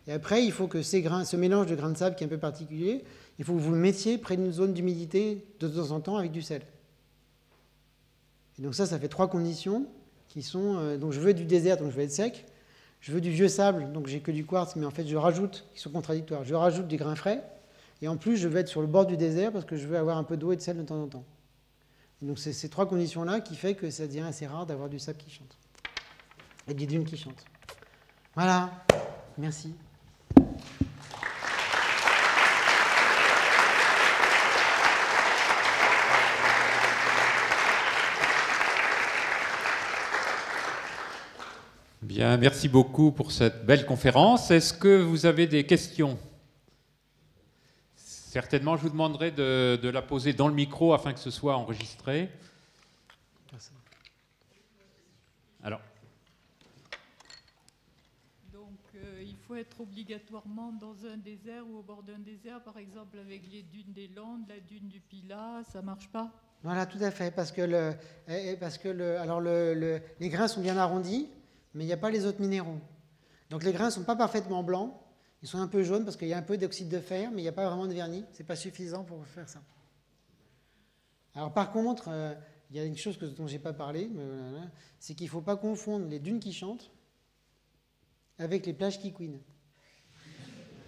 Et après, il faut que ce mélange de grains de sable qui est un peu particulier, il faut que vous le mettiez près d'une zone d'humidité de temps en temps avec du sel. Et donc ça fait 3 conditions qui sont... donc je veux du désert, donc je veux être sec. Je veux du vieux sable, donc j'ai que du quartz, mais en fait je rajoute, qui sont contradictoires, je rajoute des grains frais, et en plus je veux être sur le bord du désert parce que je veux avoir un peu d'eau et de sel de temps en temps. Et donc c'est ces 3 conditions-là qui fait que ça devient assez rare d'avoir du sable qui chante. Et des dunes qui chantent. Voilà, merci. Bien, merci beaucoup pour cette belle conférence. Est-ce que vous avez des questions? Certainement, je vous demanderai de la poser dans le micro afin que ce soit enregistré. Alors. Donc, il faut être obligatoirement dans un désert ou au bord d'un désert, par exemple avec les dunes des Landes, la dune du Pilat, ça ne marche pas? Voilà, tout à fait, parce que les grains sont bien arrondis, mais il n'y a pas les autres minéraux. Donc les grains ne sont pas parfaitement blancs, ils sont un peu jaunes parce qu'il y a un peu d'oxyde de fer, mais il n'y a pas vraiment de vernis, ce n'est pas suffisant pour faire ça. Alors par contre, il y a une chose dont je n'ai pas parlé, c'est qu'il ne faut pas confondre les dunes qui chantent avec les plages qui couinent.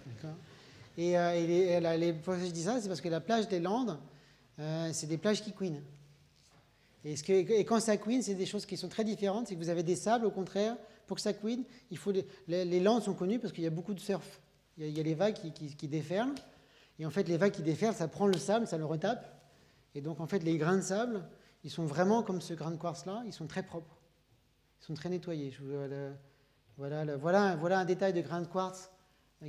D'accord. Pourquoi je dis ça, c'est parce que la plage des Landes, c'est des plages qui couinent. Et quand ça couine, c'est des choses qui sont très différentes. C'est que vous avez des sables, au contraire, pour que ça couine, il faut les landes sont connues parce qu'il y a beaucoup de surf. Il y a les vagues qui déferlent. Et en fait, les vagues qui déferlent, ça prend le sable, ça le retape. Et donc, en fait, les grains de sable, ils sont vraiment comme ce grain de quartz-là, ils sont très propres. Ils sont très nettoyés. Voilà un détail de grain de quartz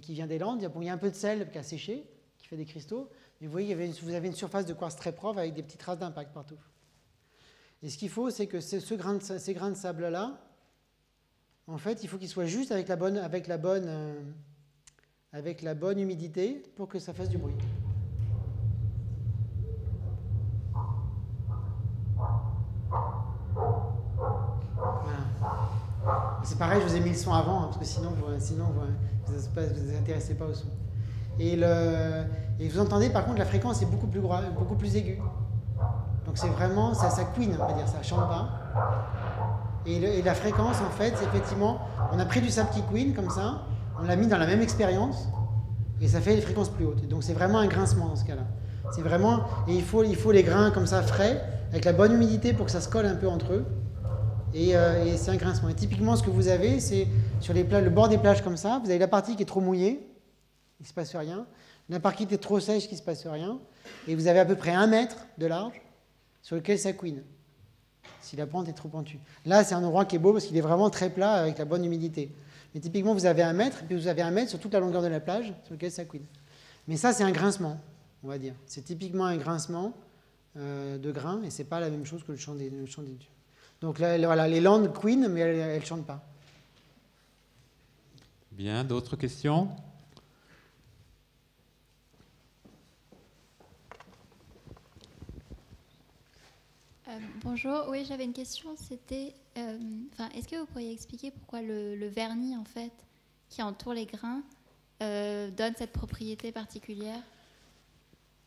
qui vient des Landes. Il y a un peu de sel qui a séché, qui fait des cristaux. Mais vous voyez, vous avez une surface de quartz très propre avec des petites traces d'impact partout. Et ce qu'il faut, c'est que ces grains de sable-là, en fait, il faut qu'ils soient juste avec la bonne humidité pour que ça fasse du bruit. Voilà. C'est pareil, je vous ai mis le son avant, parce que sinon vous ne vous intéressez pas au son. Et vous entendez, par contre, la fréquence est beaucoup plus aiguë. Donc c'est vraiment, ça couine, on va dire, ça ne chante pas. Et la fréquence, en fait, c'est effectivement, on a pris du sable qui couine, comme ça, on l'a mis dans la même expérience, et ça fait les fréquences plus hautes. Et donc c'est vraiment un grincement dans ce cas-là. C'est vraiment, et il faut les grains comme ça, frais, avec la bonne humidité pour que ça se colle un peu entre eux. Et c'est un grincement. Et typiquement, ce que vous avez, c'est sur le bord des plages comme ça, vous avez la partie qui est trop mouillée, il ne se passe rien. La partie qui est trop sèche, il ne se passe rien. Et vous avez à peu près 1 mètre de large sur lequel ça couine, si la pente est trop pentue. Là, c'est un endroit qui est beau parce qu'il est vraiment très plat avec la bonne humidité. Mais typiquement, vous avez 1 mètre, et puis vous avez 1 mètre sur toute la longueur de la plage sur lequel ça couine. Mais ça, c'est un grincement, on va dire. C'est typiquement un grincement de grains, et ce n'est pas la même chose que le chant des dunes. Donc là, voilà, les landes couinent, mais elles ne chantent pas. Bien, d'autres questions ? Bonjour, oui, j'avais une question, c'était, est-ce que vous pourriez expliquer pourquoi le vernis, en fait, qui entoure les grains, donne cette propriété particulière?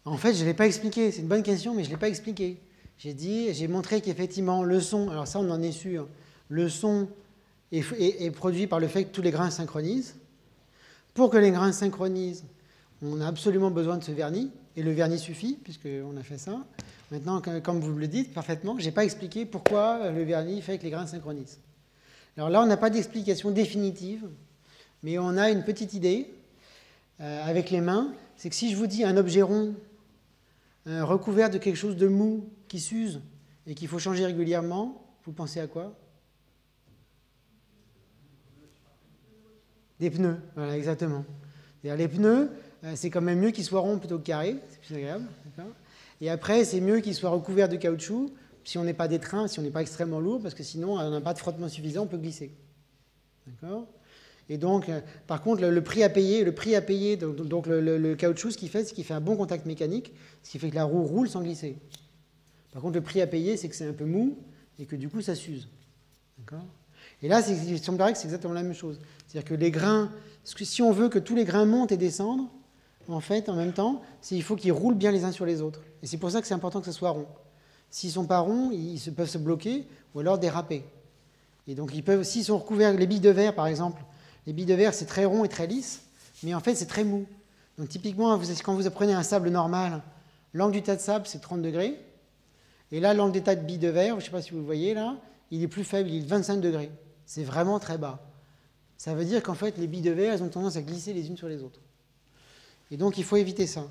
En fait, je ne l'ai pas expliqué, c'est une bonne question, mais je ne l'ai pas expliqué. J'ai montré qu'effectivement, le son, alors ça on en est sûr, le son est produit par le fait que tous les grains synchronisent. Pour que les grains synchronisent, on a absolument besoin de ce vernis, et le vernis suffit, puisqu'on a fait ça. Maintenant, comme vous le dites parfaitement, je n'ai pas expliqué pourquoi le vernis fait que les grains synchronisent. Alors là, on n'a pas d'explication définitive, mais on a une petite idée avec les mains. C'est que si je vous dis un objet rond recouvert de quelque chose de mou qui s'use et qu'il faut changer régulièrement, vous pensez à quoi? Des pneus, voilà, exactement. Les pneus, c'est quand même mieux qu'ils soient ronds plutôt que carrés, c'est plus agréable. Et après, c'est mieux qu'ils soient recouverts de caoutchouc si on n'est pas des trains, si on n'est pas extrêmement lourd, parce que sinon, on n'a pas de frottement suffisant, on peut glisser. D'accord? Et donc, par contre, le prix à payer, donc le caoutchouc, ce qu'il fait, c'est qu'il fait un bon contact mécanique, ce qui fait que la roue roule sans glisser. Par contre, le prix à payer, c'est que c'est un peu mou et que du coup, ça s'use. D'accord? Et là, il semblerait que c'est exactement la même chose. C'est-à-dire que les grains, si on veut que tous les grains montent et descendent, en fait, en même temps, il faut qu'ils roulent bien les uns sur les autres. Et c'est pour ça que c'est important que ce soit rond. S'ils ne sont pas ronds, ils peuvent se bloquer ou alors déraper. Et donc, s'ils sont recouverts, les billes de verre, par exemple, les billes de verre, c'est très rond et très lisse, mais en fait, c'est très mou. Donc, typiquement, quand vous prenez un sable normal, l'angle du tas de sable, c'est 30 degrés. Et là, l'angle des tas de billes de verre, je ne sais pas si vous le voyez là, il est plus faible, il est de 25 degrés. C'est vraiment très bas. Ça veut dire qu'en fait, les billes de verre, elles ont tendance à glisser les unes sur les autres. Et donc, il faut éviter ça.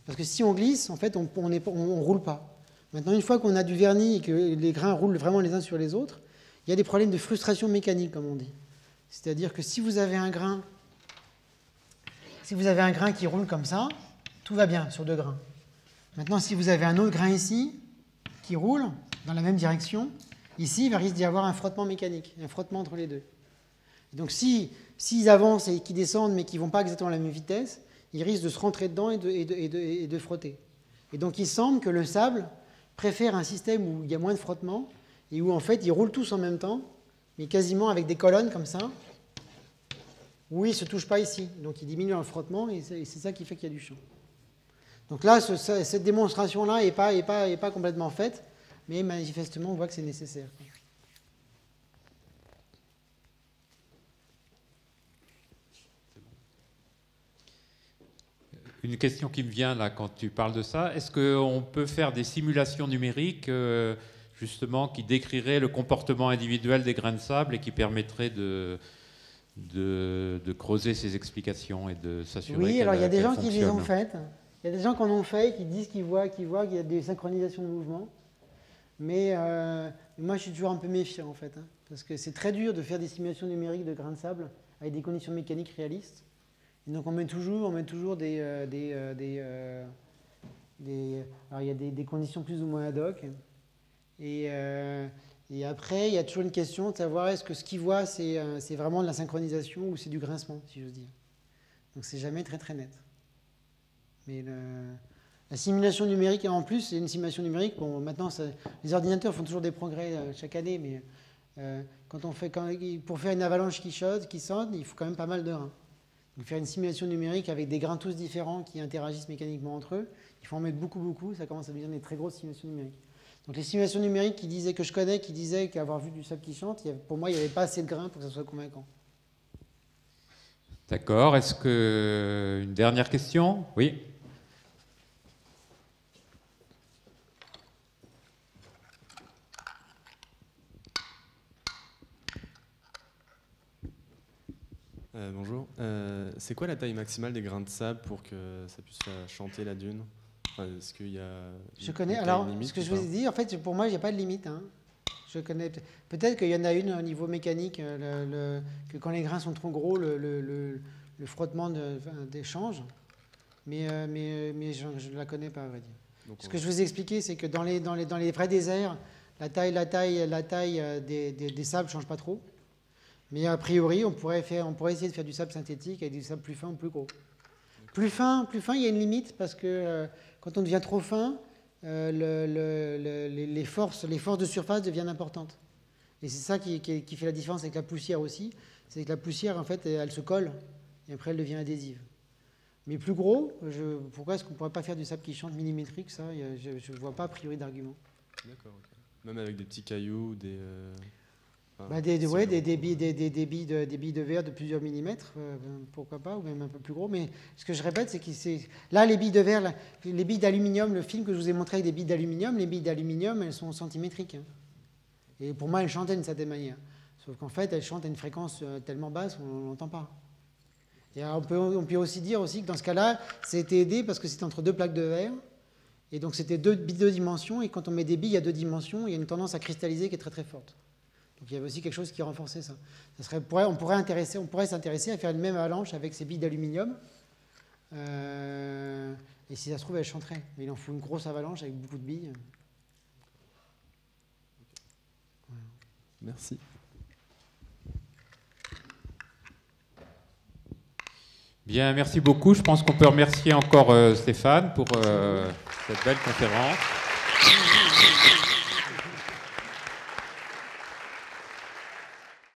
Parce que si on glisse, en fait, on ne roule pas. Maintenant, une fois qu'on a du vernis et que les grains roulent vraiment les uns sur les autres, il y a des problèmes de frustration mécanique, comme on dit. C'est-à-dire que si vous avez un grain qui roule comme ça, tout va bien sur 2 grains. Maintenant, si vous avez un autre grain ici qui roule dans la même direction, ici, il va risque d'y avoir un frottement mécanique, un frottement entre les deux. Et donc, s'ils avancent et qu'ils descendent, mais qu'ils ne vont pas exactement à la même vitesse, ils risquent de se rentrer dedans et de frotter. Et donc, il semble que le sable préfère un système où il y a moins de frottement et où, en fait, ils roulent tous en même temps, mais quasiment avec des colonnes comme ça, où ils ne se touchent pas ici. Donc, ils diminuent le frottement et c'est ça qui fait qu'il y a du chant. Donc là, cette démonstration-là n'est pas complètement faite, mais manifestement, on voit que c'est nécessaire. Une question qui me vient là quand tu parles de ça, est-ce qu'on peut faire des simulations numériques justement, qui décrirait le comportement individuel des grains de sable et qui permettrait de creuser ces explications et de s'assurer Oui, alors il y a des gens qui les ont fonctionnent. faites. Il y a des gens qui en ont fait, qui disent qu'il y a des synchronisations de mouvements. Mais moi, je suis toujours un peu méfiant, en fait. Hein, parce que c'est très dur de faire des simulations numériques de grains de sable avec des conditions mécaniques réalistes. Et donc, on met toujours alors, il y a des conditions plus ou moins ad hoc. Et après, il y a toujours une question de savoir est-ce que ce qu'ils voient, c'est vraiment de la synchronisation ou c'est du grincement, si j'ose dire. Donc, c'est jamais très, très net. Mais la simulation numérique, en plus, c'est une simulation numérique. Bon, maintenant, les ordinateurs font toujours des progrès chaque année, mais pour faire une avalanche qui sonne, il faut quand même pas mal de reins. Donc, faire une simulation numérique avec des grains tous différents qui interagissent mécaniquement entre eux, il faut en mettre beaucoup, beaucoup. Ça commence à devenir des très grosses simulations numériques. Donc, les simulations numériques que je connais, qui disaient qu'avoir vu du sable qui chante, pour moi, il n'y avait pas assez de grains pour que ça soit convaincant. D'accord. Est-ce que une dernière question? Oui. Bonjour. C'est quoi la taille maximale des grains de sable pour que ça puisse chanter la dune? Enfin, est-ce qu'il y a Je connais. Alors, ce que je vous ai dit, en fait, pour moi, il n'y a pas de limite. Hein. Je connais. Peut-être qu'il y en a une au niveau mécanique, que quand les grains sont trop gros, le frottement change. Mais je ne la connais pas, à vrai dire. Donc, ce que je vous ai expliqué, c'est que dans les vrais déserts, la taille des sables ne change pas trop. Mais a priori, on pourrait essayer de faire du sable synthétique avec du sable plus fin ou plus gros. Plus fin, il y a une limite parce que quand on devient trop fin, les forces de surface deviennent importantes. Et c'est ça qui fait la différence avec la poussière aussi. C'est que la poussière, en fait, elle se colle et après elle devient adhésive. Mais plus gros, pourquoi est-ce qu'on ne pourrait pas faire du sable qui chante millimétrique? Ça, je ne vois pas a priori d'argument. D'accord, ok. Même avec des petits cailloux, des billes de verre de plusieurs millimètres, pourquoi pas, ou même un peu plus gros. Mais ce que je répète, c'est que là, les billes de verre, les billes d'aluminium, le film que je vous ai montré avec des billes d'aluminium, les billes d'aluminium, elles sont centimétriques. Hein. Et pour moi, elles chantaient d'une certaine manière. Sauf qu'en fait, elles chantent à une fréquence tellement basse qu'on ne l'entend pas. Et alors, on peut aussi dire aussi que dans ce cas-là, c'était aidé parce que c'était entre deux plaques de verre. Et donc, c'était deux dimensions. Et quand on met des billes à 2 dimensions, il y a une tendance à cristalliser qui est très très forte. Donc il y avait aussi quelque chose qui renforçait ça. On pourrait s'intéresser à faire une même avalanche avec ces billes d'aluminium. Et si ça se trouve, elle chanterait. Mais il en faut une grosse avalanche avec beaucoup de billes. Voilà. Merci. Bien, merci beaucoup. Je pense qu'on peut remercier encore Stéphane pour cette belle conférence.